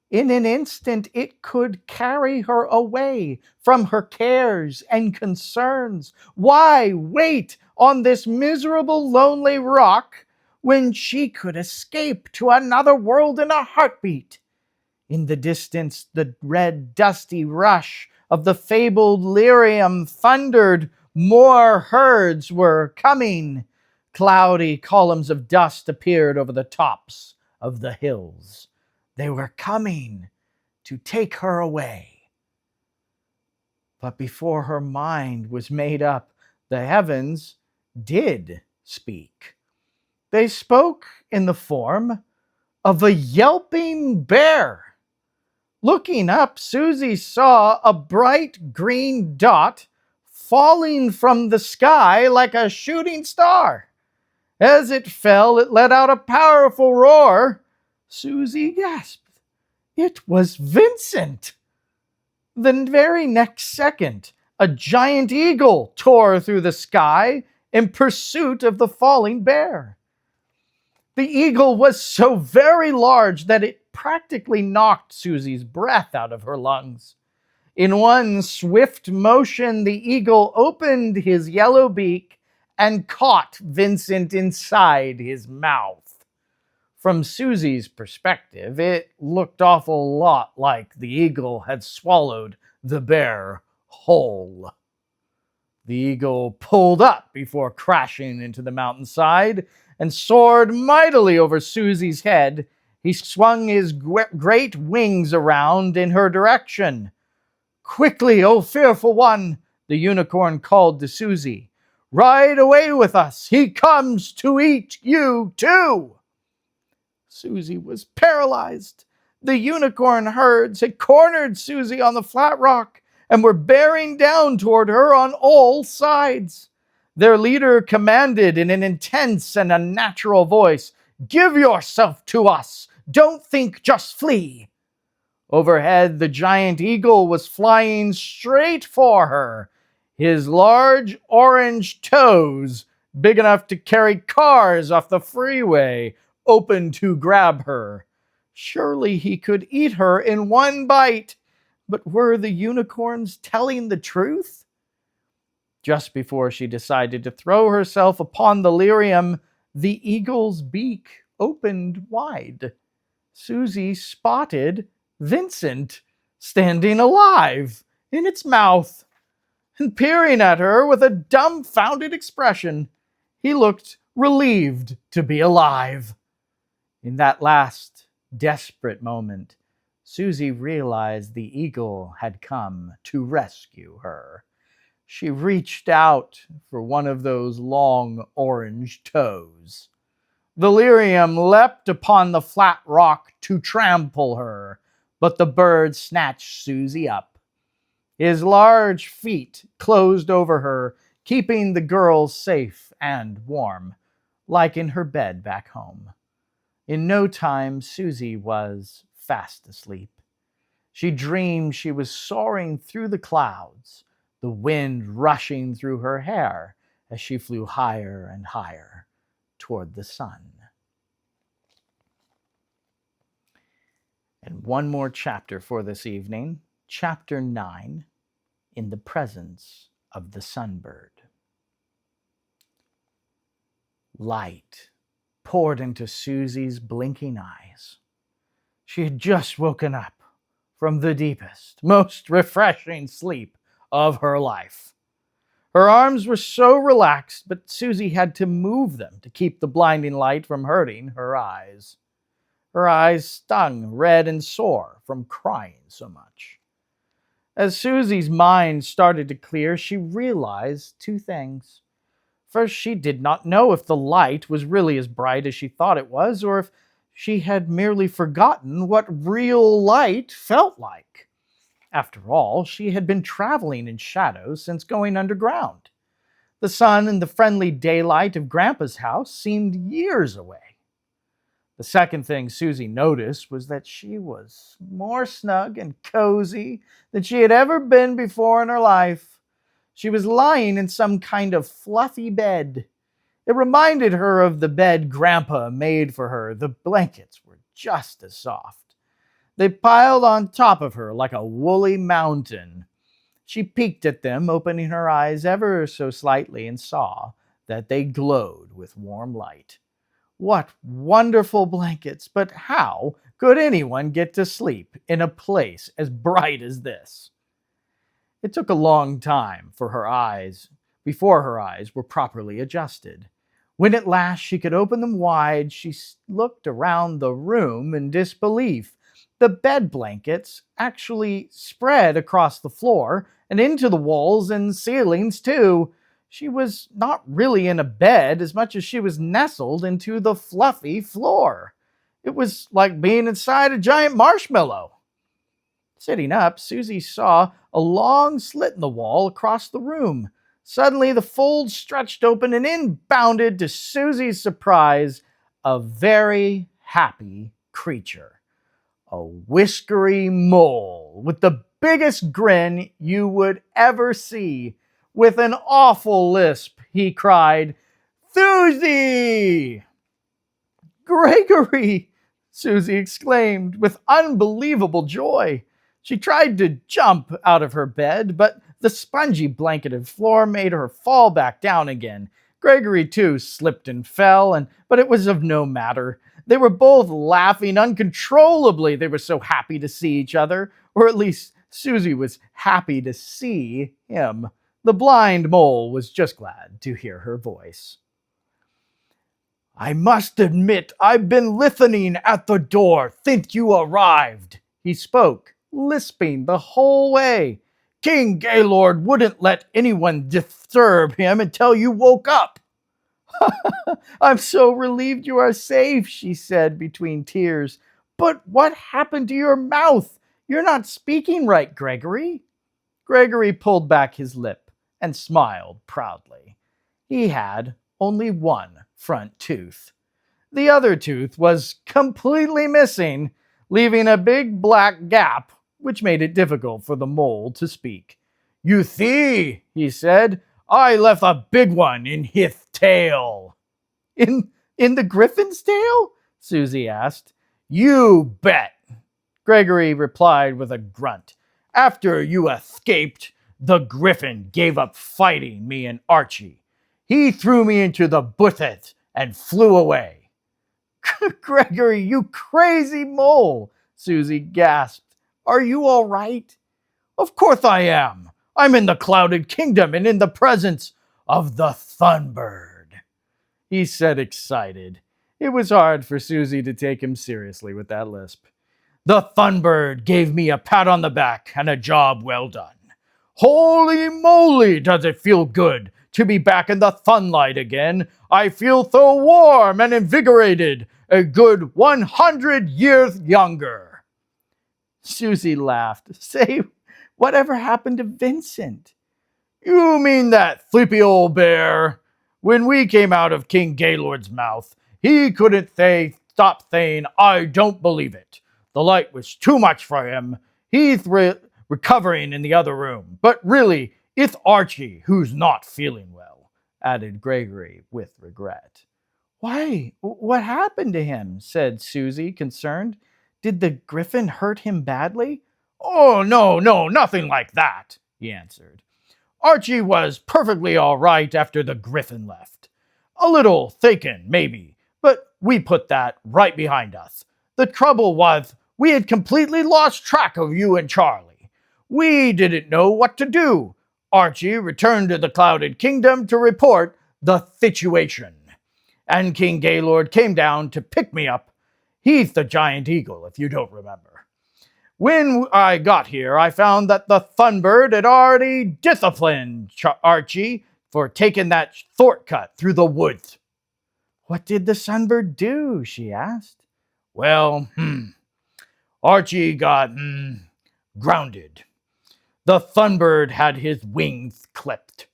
In an instant, it could carry her away from her cares and concerns. Why wait on this miserable, lonely rock when she could escape to another world in a heartbeat? In the distance, the red, dusty rush of the fabled lyrium thundered. More herds were coming. Cloudy columns of dust appeared over the tops of the hills. They were coming to take her away. But before her mind was made up, the heavens did speak. They spoke in the form of a yelping bear. Looking up, Suzy saw a bright green dot falling from the sky like a shooting star. As it fell, it let out a powerful roar. Suzy gasped. It was Vincent! The very next second, a giant eagle tore through the sky in pursuit of the falling bear. The eagle was so very large that it practically knocked Suzy's breath out of her lungs. In one swift motion, the eagle opened his yellow beak and caught Vincent inside his mouth. From Suzy's perspective, it looked awful lot like the eagle had swallowed the bear whole. The eagle pulled up before crashing into the mountainside and soared mightily over Suzy's head. He swung his great wings around in her direction. "Quickly, O fearful one," the unicorn called to Suzy. "Ride away with us. He comes to eat you too." Suzy was paralyzed. The unicorn herds had cornered Suzy on the flat rock and were bearing down toward her on all sides. Their leader commanded in an intense and unnatural voice, "Give yourself to us. Don't think, just flee." Overhead, the giant eagle was flying straight for her. His large orange toes, big enough to carry cars off the freeway, open to grab her. Surely he could eat her in one bite. But were the unicorns telling the truth? Just before she decided to throw herself upon the lyrium, the eagle's beak opened wide. Suzy spotted Vincent standing alive in its mouth and peering at her with a dumbfounded expression. He looked relieved to be alive. In that last desperate moment, Suzy realized the eagle had come to rescue her. She reached out for one of those long orange toes. The lyrium leapt upon the flat rock to trample her, but the bird snatched Suzy up. His large feet closed over her, keeping the girl safe and warm, like in her bed back home. In no time, Suzy was fast asleep. She dreamed she was soaring through the clouds, the wind rushing through her hair as she flew higher and higher toward the sun. And one more chapter for this evening, chapter 9, In the Presence of the Sunbird. Light poured into Suzy's blinking eyes. She had just woken up from the deepest, most refreshing sleep of her life. Her arms were so relaxed, but Suzy had to move them to keep the blinding light from hurting her eyes. Her eyes stung red and sore from crying so much. As Suzy's mind started to clear, she realized two things. First, she did not know if the light was really as bright as she thought it was, or if she had merely forgotten what real light felt like. After all, she had been traveling in shadows since going underground. The sun and the friendly daylight of Grandpa's house seemed years away. The second thing Suzy noticed was that she was more snug and cozy than she had ever been before in her life. She was lying in some kind of fluffy bed. It reminded her of the bed Grandpa made for her. The blankets were just as soft. They piled on top of her like a woolly mountain. She peeked at them, opening her eyes ever so slightly, and saw that they glowed with warm light. What wonderful blankets, but how could anyone get to sleep in a place as bright as this? It took a long time before her eyes were properly adjusted. When at last she could open them wide, she looked around the room in disbelief. The bed blankets actually spread across the floor and into the walls and ceilings too. She was not really in a bed as much as she was nestled into the fluffy floor. It was like being inside a giant marshmallow. Sitting up, Suzy saw a long slit in the wall across the room. Suddenly, the folds stretched open, and in bounded, to Suzy's surprise, a very happy creature. A whiskery mole with the biggest grin you would ever see. With an awful lisp, he cried, "Suzy!" "Gregory!" Suzy exclaimed with unbelievable joy. She tried to jump out of her bed, but the spongy blanketed floor made her fall back down again. Gregory, too, slipped and fell, but it was of no matter. They were both laughing uncontrollably. They were so happy to see each other, or at least Suzy was happy to see him. The blind mole was just glad to hear her voice. "I must admit I've been listening at the door since you arrived," he spoke, lisping the whole way. "King Gaylord wouldn't let anyone disturb him until you woke up." "I'm so relieved you are safe," she said between tears. "But what happened to your mouth? You're not speaking right, Gregory." Gregory pulled back his lip and smiled proudly. He had only one front tooth. The other tooth was completely missing, leaving a big black gap, which made it difficult for the mole to speak. "You see," he said, "I left a big one in his tail." In the griffin's tail?" Suzy asked. "You bet," Gregory replied with a grunt. "After you escaped, the griffin gave up fighting me and Archie. He threw me into the bushes and flew away." "Gregory, you crazy mole," Suzy gasped. "Are you all right?" "Of course I am. I'm in the Clouded Kingdom and in the presence of the Sunbird," he said, excited. It was hard for Suzy to take him seriously with that lisp. "The Sunbird gave me a pat on the back and a job well done. Holy moly, does it feel good to be back in the sunlight again. I feel so warm and invigorated, a good 100 years younger." Suzy laughed. "Say, whatever happened to Vincent?" "You mean that sleepy old bear? When we came out of King Gaylord's mouth, he couldn't stop saying, 'I don't believe it.' The light was too much for him. He's recovering in the other room. But really, it's Archie who's not feeling well," added Gregory with regret. "Why, what happened to him?" said Suzy, concerned. "Did the griffin hurt him badly?" "Oh, no, nothing like that," he answered. "Archie was perfectly all right after the griffin left. A little taken, maybe, but we put that right behind us. The trouble was we had completely lost track of you and Charlie. We didn't know what to do. Archie returned to the Clouded Kingdom to report the situation. And King Gaylord came down to pick me up. He's the giant eagle, if you don't remember. When I got here, I found that the Sunbird had already disciplined Archie for taking that shortcut through the woods. What did the Sunbird do? She asked. Well, Archie got grounded. The Sunbird had his wings clipped.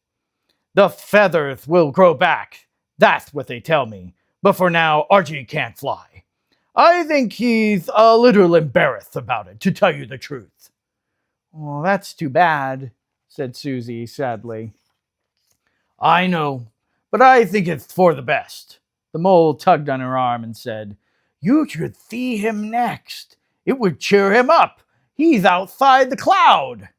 The feathers will grow back. That's what they tell me. But for now, Archie can't fly. I think he's a little embarrassed about it, to tell you the truth. Well, that's too bad, said Suzy sadly. I know, but I think it's for the best. The mole tugged on her arm and said, You should see him next. It would cheer him up. He's outside the cloud.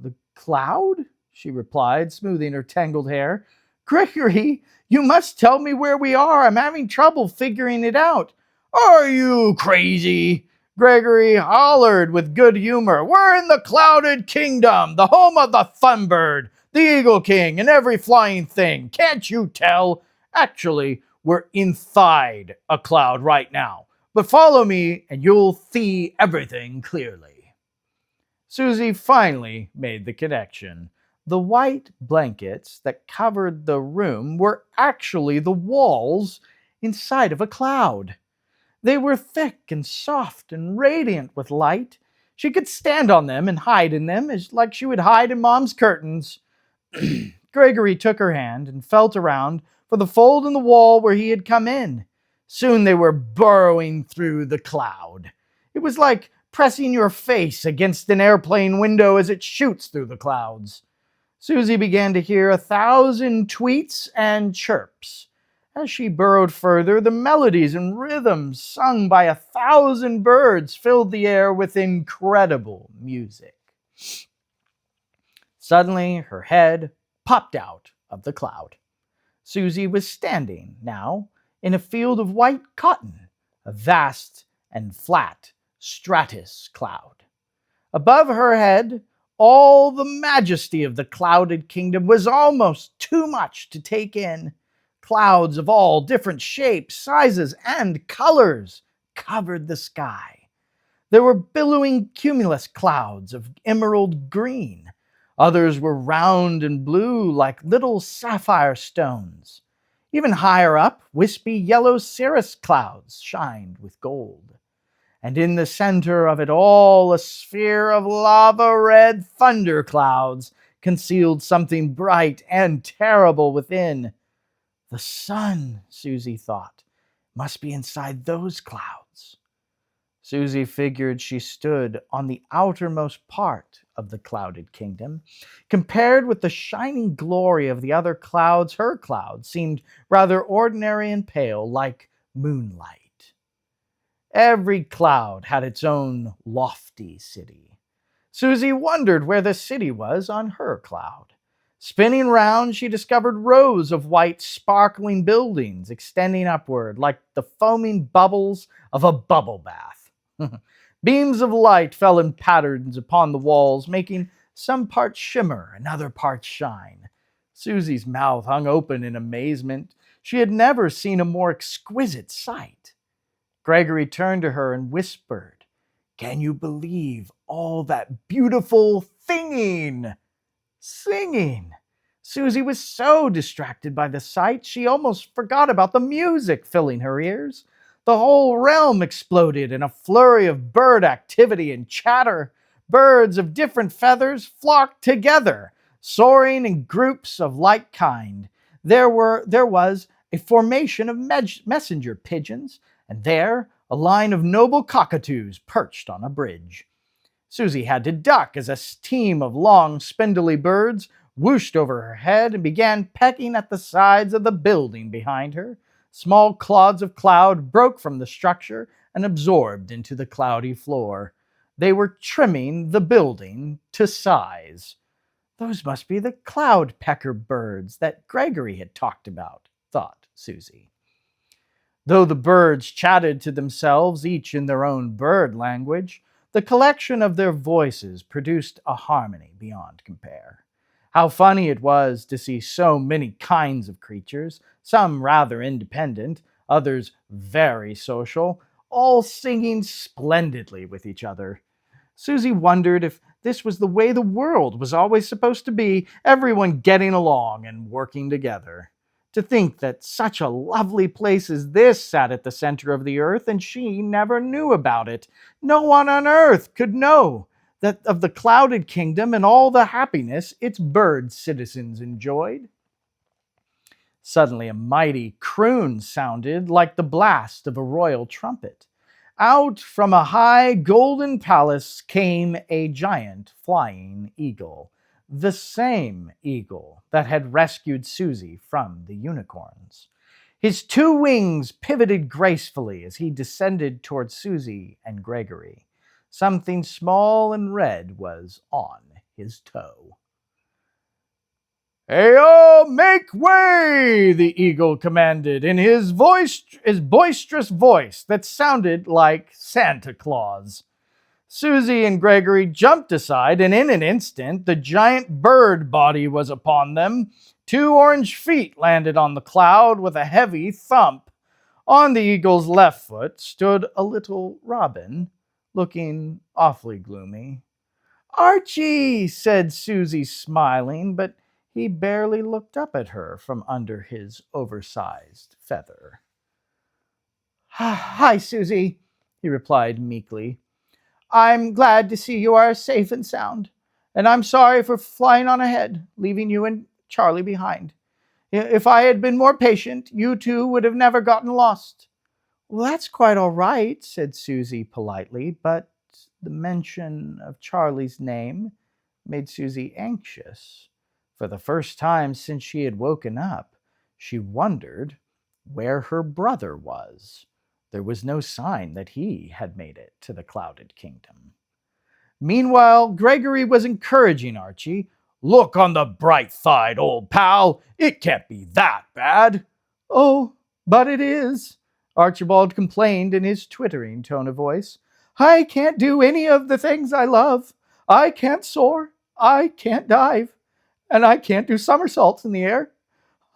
The cloud? She replied, smoothing her tangled hair. Gregory, you must tell me where we are. I'm having trouble figuring it out. Are you crazy? Gregory hollered with good humor. We're in the Clouded Kingdom, the home of the Sunbird, the Eagle King, and every flying thing. Can't you tell? Actually, we're inside a cloud right now. But follow me and you'll see everything clearly. Suzy finally made the connection. The white blankets that covered the room were actually the walls inside of a cloud. They were thick and soft and radiant with light. She could stand on them and hide in them, like she would hide in Mom's curtains. Gregory took her hand and felt around for the fold in the wall where he had come in. Soon they were burrowing through the cloud. It was like pressing your face against an airplane window as it shoots through the clouds. Suzy began to hear 1,000 tweets and chirps. As she burrowed further, the melodies and rhythms sung by 1,000 birds filled the air with incredible music. Suddenly, her head popped out of the cloud. Suzy was standing now in a field of white cotton, a vast and flat stratus cloud. Above her head, all the majesty of the Clouded Kingdom was almost too much to take in. Clouds of all different shapes, sizes, and colors covered the sky. There were billowing cumulus clouds of emerald green. Others were round and blue like little sapphire stones. Even higher up, wispy yellow cirrus clouds shined with gold. And in the center of it all, a sphere of lava-red thunder clouds concealed something bright and terrible within. The sun, Suzy thought, must be inside those clouds. Suzy figured she stood on the outermost part of the Clouded Kingdom. Compared with the shining glory of the other clouds, her cloud seemed rather ordinary and pale, like moonlight. Every cloud had its own lofty city. Suzy wondered where the city was on her cloud. Spinning round, she discovered rows of white, sparkling buildings extending upward like the foaming bubbles of a bubble bath. Beams of light fell in patterns upon the walls, making some parts shimmer and other parts shine. Suzy's mouth hung open in amazement. She had never seen a more exquisite sight. Gregory turned to her and whispered, "Can you believe all that beautiful singing?" Singing! Suzy was so distracted by the sight, she almost forgot about the music filling her ears. The whole realm exploded in a flurry of bird activity and chatter. Birds of different feathers flocked together, soaring in groups of like kind. There was a formation of messenger pigeons, and there a line of noble cockatoos perched on a bridge. Suzy had to duck as a team of long, spindly birds whooshed over her head and began pecking at the sides of the building behind her. Small clods of cloud broke from the structure and absorbed into the cloudy floor. They were trimming the building to size. Those must be the cloud pecker birds that Gregory had talked about, thought Suzy. Though the birds chatted to themselves, each in their own bird language, the collection of their voices produced a harmony beyond compare. How funny it was to see so many kinds of creatures, some rather independent, others very social, all singing splendidly with each other. Suzy wondered if this was the way the world was always supposed to be, everyone getting along and working together. To think that such a lovely place as this sat at the center of the earth and she never knew about it. No one on earth could know that of the clouded kingdom and all the happiness its bird citizens enjoyed. Suddenly a mighty croon sounded like the blast of a royal trumpet. Out from a high golden palace came a giant flying eagle, the same eagle that had rescued Suzy from the unicorns. His two wings pivoted gracefully as he descended toward Suzy and Gregory. Something small and red was on his toe. "Heyo, make way!" the eagle commanded in his boisterous voice that sounded like Santa Claus. Suzy and Gregory jumped aside, and in an instant, the giant bird body was upon them. Two orange feet landed on the cloud with a heavy thump. On the eagle's left foot stood a little robin, looking awfully gloomy. "Archie," said Suzy, smiling, but he barely looked up at her from under his oversized feather. "Hi, Suzy," he replied meekly. "I'm glad to see you are safe and sound, and I'm sorry for flying on ahead, leaving you and Charlie behind. If I had been more patient, you two would have never gotten lost." "Well, that's quite all right," said Suzy politely, but the mention of Charlie's name made Suzy anxious. For the first time since she had woken up, she wondered where her brother was. There was no sign that he had made it to the clouded kingdom. Meanwhile, Gregory was encouraging Archie. "Look on the bright side, old pal. It can't be that bad." "Oh, but it is," Archibald complained in his twittering tone of voice. "I can't do any of the things I love. I can't soar. I can't dive. And I can't do somersaults in the air.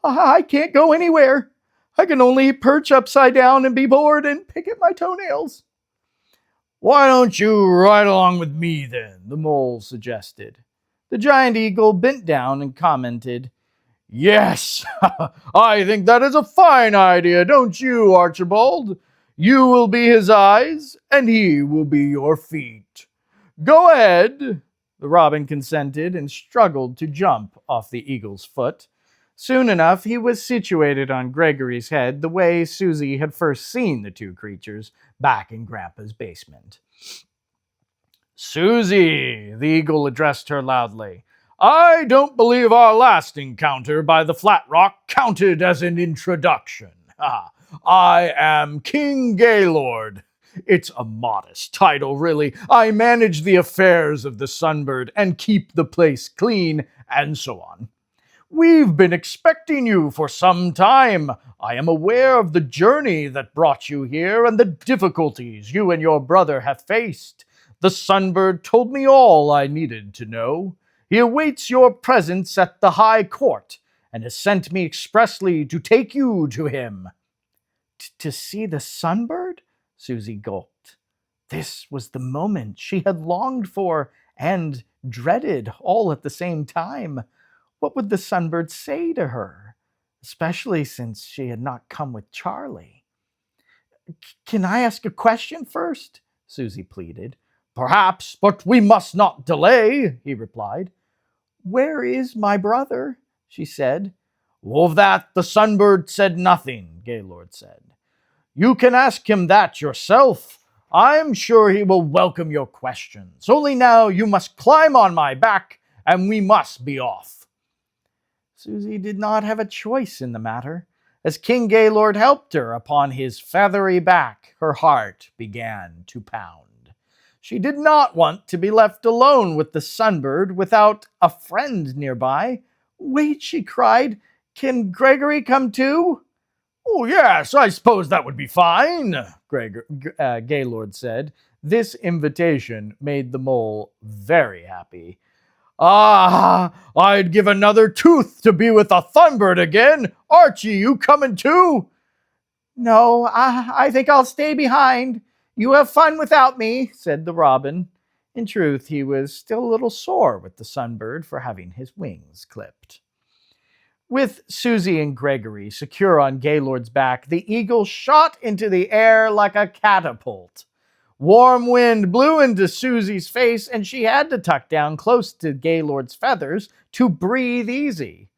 I can't go anywhere. I can only perch upside down and be bored and pick at my toenails." "Why don't you ride along with me then?" the mole suggested. The giant eagle bent down and commented, "Yes, I think that is a fine idea, don't you, Archibald? You will be his eyes, and he will be your feet." "Go ahead," the robin consented and struggled to jump off the eagle's foot. Soon enough, he was situated on Gregory's head the way Suzy had first seen the two creatures back in Grandpa's basement. "Suzy," the eagle addressed her loudly, "I don't believe our last encounter by the flat rock counted as an introduction. I am King Gaylord. It's a modest title, really. I manage the affairs of the Sunbird and keep the place clean, and so on. We've been expecting you for some time. I am aware of the journey that brought you here and the difficulties you and your brother have faced. The Sunbird told me all I needed to know. He awaits your presence at the High Court and has sent me expressly to take you to him." To see the Sunbird? Suzy gulped. This was the moment she had longed for and dreaded all at the same time. What would the Sunbird say to her, especially since she had not come with Charlie? "Can I ask a question first?" Suzy pleaded. "Perhaps, but we must not delay," he replied. "Where is my brother?" she said. "Of that the Sunbird said nothing," Gaylord said. "You can ask him that yourself. I'm sure he will welcome your questions. Only now you must climb on my back, and we must be off." Suzy did not have a choice in the matter. As King Gaylord helped her upon his feathery back, her heart began to pound. She did not want to be left alone with the Sunbird without a friend nearby. "Wait," she cried. "Can Gregory come too?" "Oh, yes, I suppose that would be fine," Gaylord said. This invitation made the mole very happy. Ah, I'd give another tooth to be with a Sunbird again. Archie, you coming too? No, I think I'll stay behind. You have fun without me, said the robin. In truth, he was still a little sore with the Sunbird for having his wings clipped. With Suzy and Gregory secure on Gaylord's back, the eagle shot into the air like a catapult. Warm wind blew into Suzy's face, and she had to tuck down close to Gaylord's feathers to breathe easy.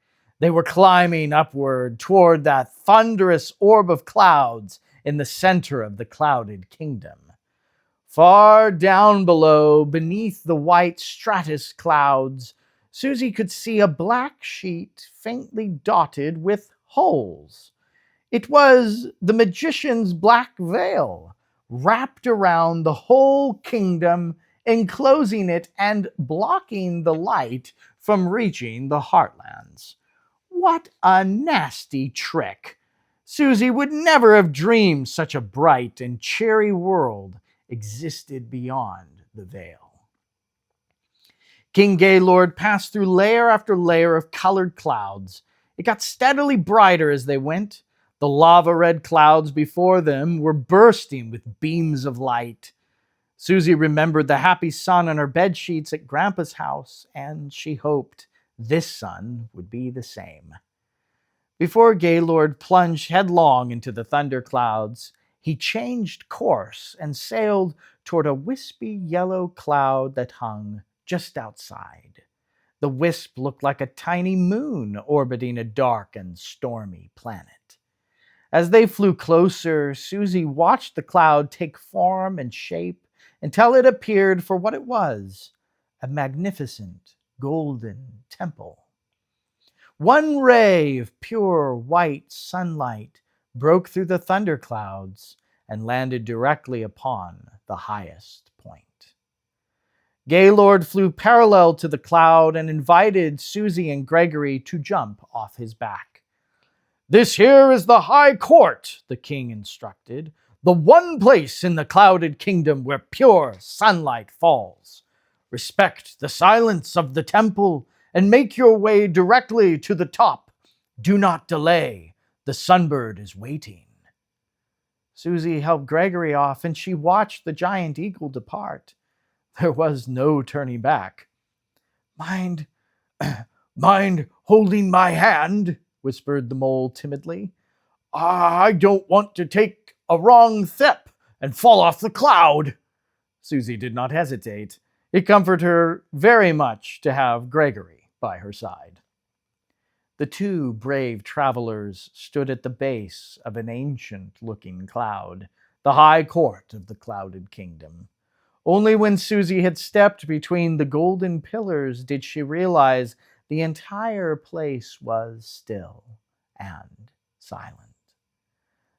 They were climbing upward toward that thunderous orb of clouds in the center of the clouded kingdom. Far down below, beneath the white stratus clouds, Suzy could see a black sheet faintly dotted with holes. It was the magician's black veil, wrapped around the whole kingdom, enclosing it and blocking the light from reaching the Heartlands. What a nasty trick! Suzy would never have dreamed such a bright and cheery world existed beyond the veil. King Gaylord passed through layer after layer of colored clouds. It got steadily brighter as they went. The lava-red clouds before them were bursting with beams of light. Suzy remembered the happy sun on her bed sheets at Grandpa's house, and she hoped this sun would be the same. Before Gaylord plunged headlong into the thunderclouds, he changed course and sailed toward a wispy yellow cloud that hung just outside. The wisp looked like a tiny moon orbiting a dark and stormy planet. As they flew closer, Suzy watched the cloud take form and shape until it appeared for what it was, a magnificent golden temple. One ray of pure white sunlight broke through the thunderclouds and landed directly upon the highest point. Gaylord flew parallel to the cloud and invited Suzy and Gregory to jump off his back. "This here is the High Court," the king instructed, "the one place in the clouded kingdom where pure sunlight falls. Respect the silence of the temple and make your way directly to the top. Do not delay. The Sunbird is waiting." Suzy helped Gregory off, and she watched the giant eagle depart. There was no turning back. Mind holding my hand?" whispered the mole timidly. "I don't want to take a wrong step and fall off the cloud." Suzy did not hesitate. It comforted her very much to have Gregory by her side. The two brave travelers stood at the base of an ancient-looking cloud, the high court of the clouded kingdom. Only when Suzy had stepped between the golden pillars did she realize the entire place was still and silent.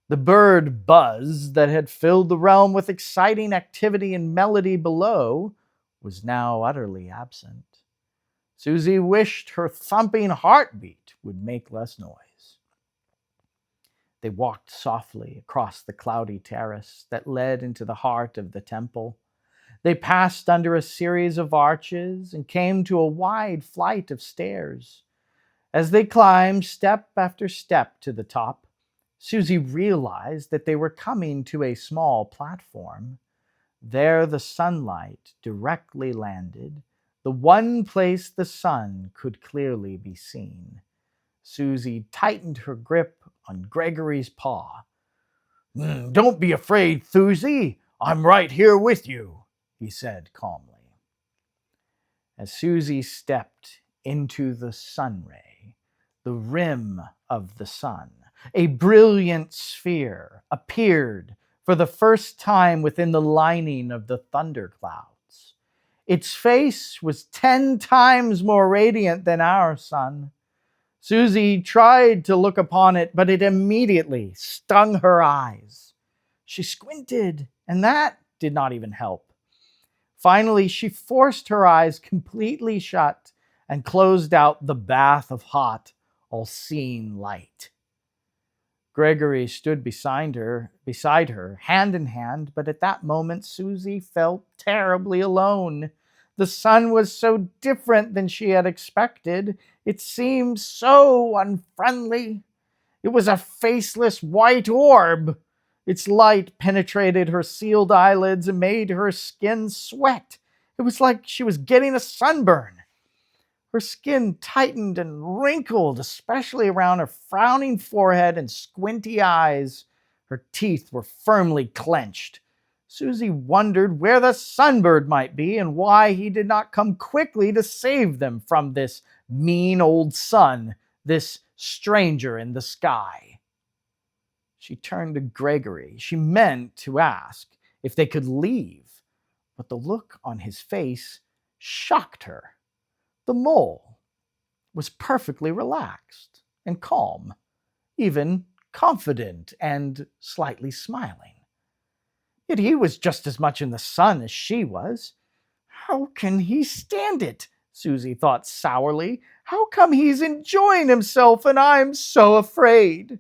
The bird buzz that had filled the realm with exciting activity and melody below was now utterly absent. Suzy wished her thumping heartbeat would make less noise. They walked softly across the cloudy terrace that led into the heart of the temple. They passed under a series of arches and came to a wide flight of stairs. As they climbed step after step to the top, Suzy realized that they were coming to a small platform. There the sunlight directly landed, the one place the sun could clearly be seen. Suzy tightened her grip on Gregory's paw. "Don't be afraid, Suzy. I'm right here with you," he said calmly. As Suzy stepped into the sunray, the rim of the sun, a brilliant sphere, appeared for the first time within the lining of the thunderclouds. Its face was 10 times more radiant than our sun. Suzy tried to look upon it, but it immediately stung her eyes. She squinted, and that did not even help. Finally, she forced her eyes completely shut and closed out the bath of hot, all-seeing light. Gregory stood beside her, hand in hand, but at that moment Suzy felt terribly alone. The sun was so different than she had expected. It seemed so unfriendly. It was a faceless white orb. Its light penetrated her sealed eyelids and made her skin sweat. It was like she was getting a sunburn. Her skin tightened and wrinkled, especially around her frowning forehead and squinty eyes. Her teeth were firmly clenched. Suzy wondered where the Sunbird might be and why he did not come quickly to save them from this mean old sun, this stranger in the sky. She turned to Gregory. She meant to ask if they could leave, but the look on his face shocked her. The mole was perfectly relaxed and calm, even confident and slightly smiling. Yet he was just as much in the sun as she was. How can he stand it? Suzy thought sourly. How come he's enjoying himself and I'm so afraid?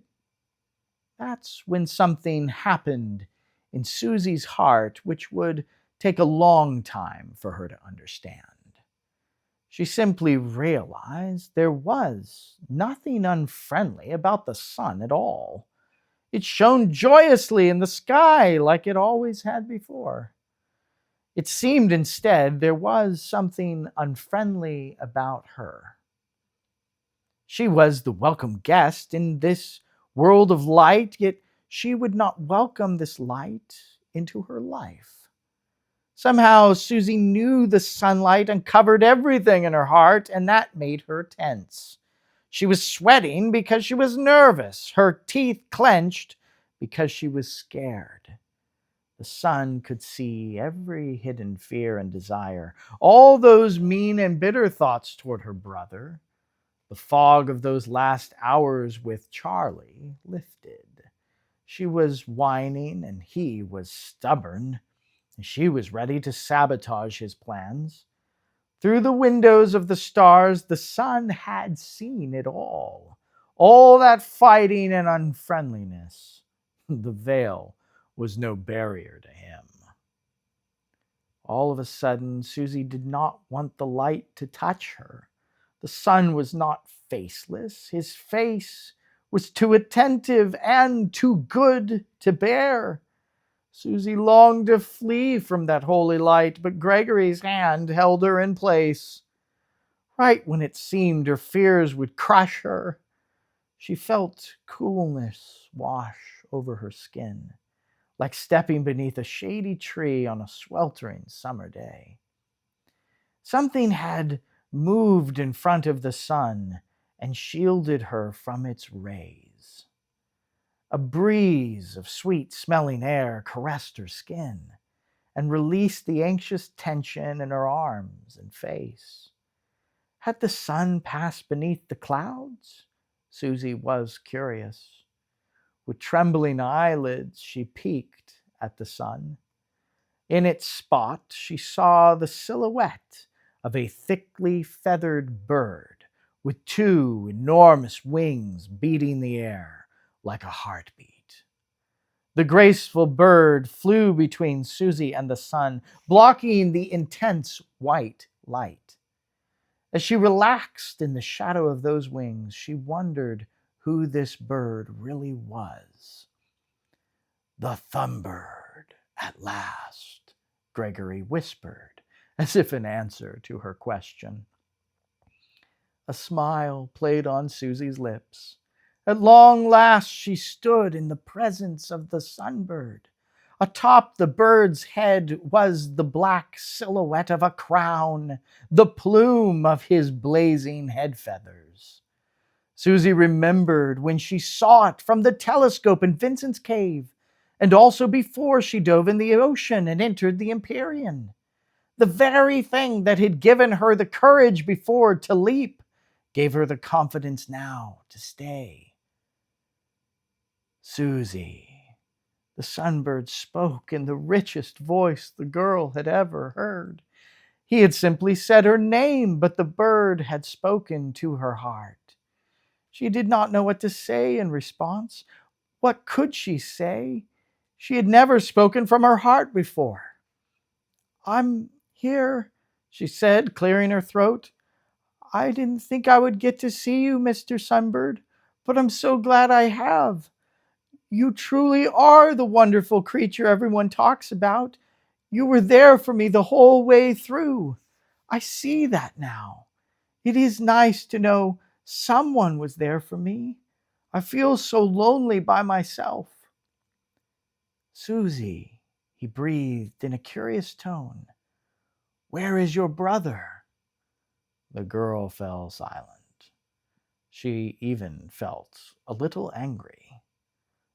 That's when something happened in Suzy's heart which would take a long time for her to understand. She simply realized there was nothing unfriendly about the sun at all. It shone joyously in the sky like it always had before. It seemed instead there was something unfriendly about her. She was the welcome guest in this world of light, yet she would not welcome this light into her life. Somehow Suzy knew the sunlight uncovered everything in her heart, and that made her tense. She was sweating because she was nervous, her teeth clenched because she was scared. The sun could see every hidden fear and desire, all those mean and bitter thoughts toward her brother. The fog of those last hours with Charlie lifted. She was whining and he was stubborn. She was ready to sabotage his plans. Through the windows of the stars, the sun had seen it all. All that fighting and unfriendliness. The veil was no barrier to him. All of a sudden, Suzy did not want the light to touch her. The sun was not faceless. His face was too attentive and too good to bear. Suzy longed to flee from that holy light, but Gregory's hand held her in place. Right when it seemed her fears would crush her, she felt coolness wash over her skin, like stepping beneath a shady tree on a sweltering summer day. Something had moved in front of the sun and shielded her from its rays. A breeze of sweet-smelling air caressed her skin and released the anxious tension in her arms and face. Had the sun passed beneath the clouds? Suzy was curious. With trembling eyelids, she peeked at the sun. In its spot, she saw the silhouette of a thickly feathered bird with two enormous wings beating the air like a heartbeat. The graceful bird flew between Suzy and the sun, blocking the intense white light. As she relaxed in the shadow of those wings, she wondered who this bird really was. The Sunbird, at last, Gregory whispered, as if in answer to her question. A smile played on Suzy's lips. At long last she stood in the presence of the Sunbird. Atop the bird's head was the black silhouette of a crown, the plume of his blazing head feathers. Suzy remembered when she saw it from the telescope in Vincent's cave, and also before she dove in the ocean and entered the Empyrean. The very thing that had given her the courage before to leap gave her the confidence now to stay. Suzy. The Sunbird spoke in the richest voice the girl had ever heard. He had simply said her name, but the bird had spoken to her heart. She did not know what to say in response. What could she say? She had never spoken from her heart before. I'm here, she said, clearing her throat. I didn't think I would get to see you, Mr. Sunbird, but I'm so glad I have. You truly are the wonderful creature everyone talks about. You were there for me the whole way through. I see that now. It is nice to know someone was there for me. I feel so lonely by myself. Suzy, he breathed in a curious tone. Where is your brother? The girl fell silent. She even felt a little angry.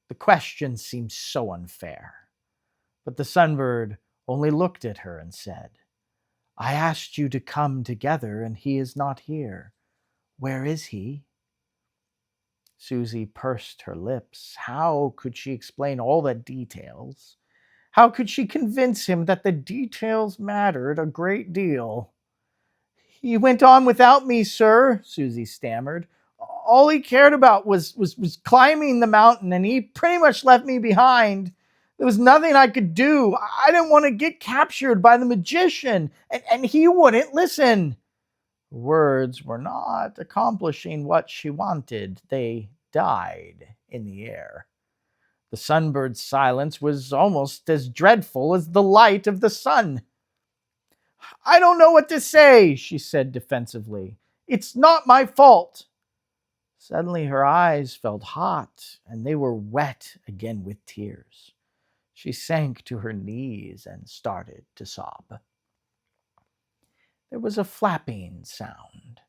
The question seemed so unfair. But the Sunbird only looked at her and said, I asked you to come together, and he is not here. Where is he? Suzy pursed her lips. How could she explain all the details? How could she convince him that the details mattered a great deal? He went on without me, sir, Suzy stammered. All he cared about was climbing the mountain, and he pretty much left me behind. There was nothing I could do. I didn't want to get captured by the magician, and he wouldn't listen. Words were not accomplishing what she wanted. They died in the air. The Sunbird's silence was almost as dreadful as the light of the sun. I don't know what to say, she said defensively. It's not my fault. Suddenly her eyes felt hot, and they were wet again with tears. She sank to her knees and started to sob. There was a flapping sound,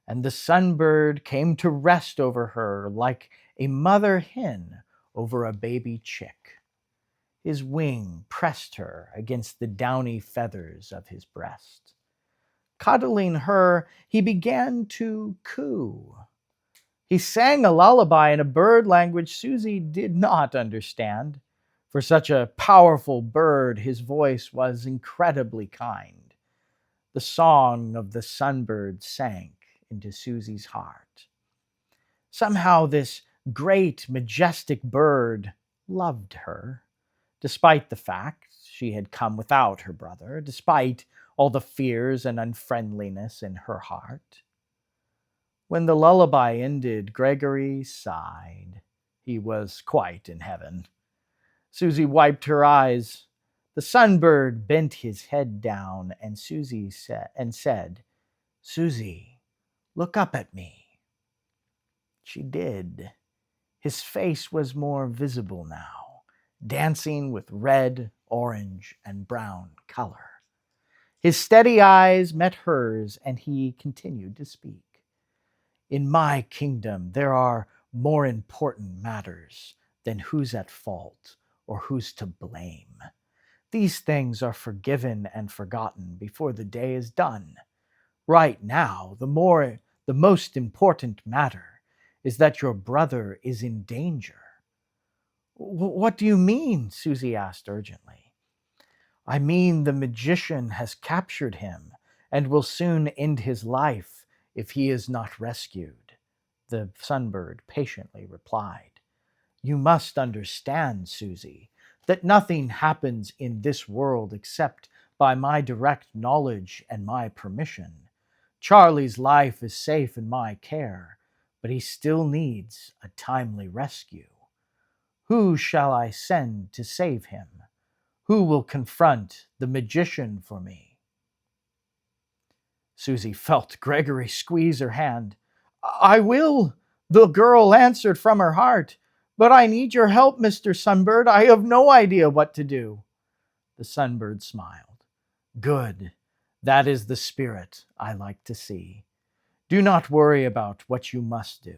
and the Sunbird came to rest over her like a mother hen over a baby chick. His wing pressed her against the downy feathers of his breast. Cuddling her, he began to coo. He sang a lullaby in a bird language Suzy did not understand. For such a powerful bird, his voice was incredibly kind. The song of the Sunbird sank into Suzy's heart. Somehow this great, majestic bird loved her, despite the fact she had come without her brother, despite all the fears and unfriendliness in her heart. When the lullaby ended, Gregory sighed. He was quite in heaven. Suzy wiped her eyes. The Sunbird bent his head down, and Suzy said, Suzy, look up at me. She did. His face was more visible now, dancing with red, orange, and brown color. His steady eyes met hers, and he continued to speak. In my kingdom, there are more important matters than who's at fault or who's to blame. These things are forgiven and forgotten before the day is done. Right now, the most important matter is that your brother is in danger. What do you mean? Suzy asked urgently. I mean the magician has captured him and will soon end his life if he is not rescued, the Sunbird patiently replied. You must understand, Suzy, that nothing happens in this world except by my direct knowledge and my permission. Charlie's life is safe in my care, but he still needs a timely rescue. Who shall I send to save him? Who will confront the magician for me? Suzy felt Gregory squeeze her hand. I will, the girl answered from her heart. But I need your help, Mr. Sunbird. I have no idea what to do. The Sunbird smiled. Good. That is the spirit I like to see. Do not worry about what you must do.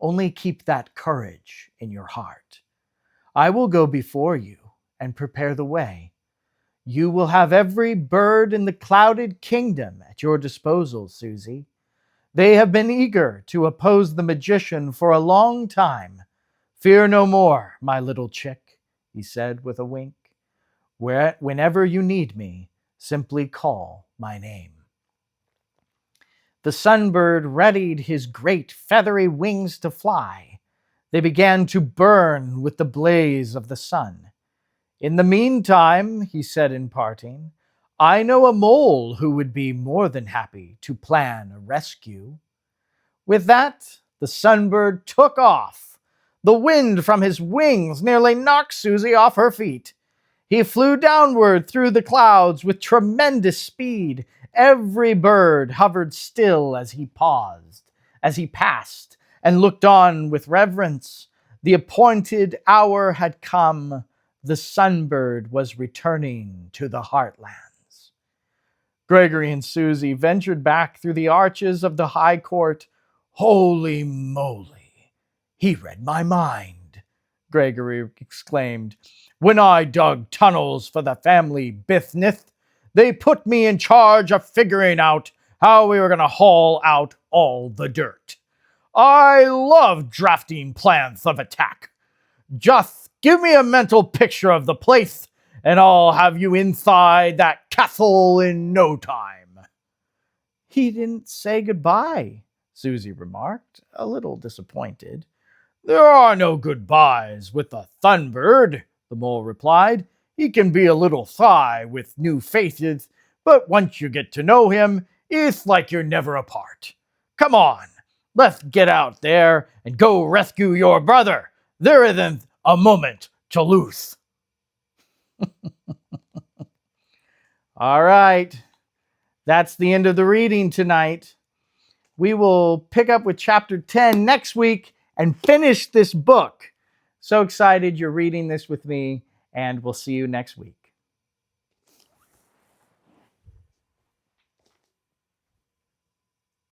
Only keep that courage in your heart. I will go before you and prepare the way. You will have every bird in the clouded kingdom at your disposal, Suzy. They have been eager to oppose the magician for a long time. Fear no more, my little chick, he said with a wink. Whenever you need me, simply call my name. The Sunbird readied his great feathery wings to fly. They began to burn with the blaze of the sun. In the meantime, he said in parting, I know a mole who would be more than happy to plan a rescue." With that, the Sunbird took off. The wind from his wings nearly knocked Suzy off her feet. He flew downward through the clouds with tremendous speed. Every bird hovered still as he paused, as he passed, and looked on with reverence. The appointed hour had come. The Sunbird was returning to the Heartlands. Gregory and Suzy ventured back through the arches of the High Court. "Holy moly, he read my mind," Gregory exclaimed. "When I dug tunnels for the family business, they put me in charge of figuring out how we were going to haul out all the dirt. I love drafting plans of attack. Just give me a mental picture of the place, and I'll have you inside that castle in no time." "He didn't say goodbye," Suzy remarked, a little disappointed. "There are no goodbyes with a Sunbird," the mole replied. "He can be a little shy with new faces, but once you get to know him, it's like you're never apart. Come on, let's get out there and go rescue your brother. There isn't a moment to lose." All right, that's the end of the reading tonight. We will pick up with chapter 10 next week and finish this book. So excited you're reading this with me, and we'll see you next week.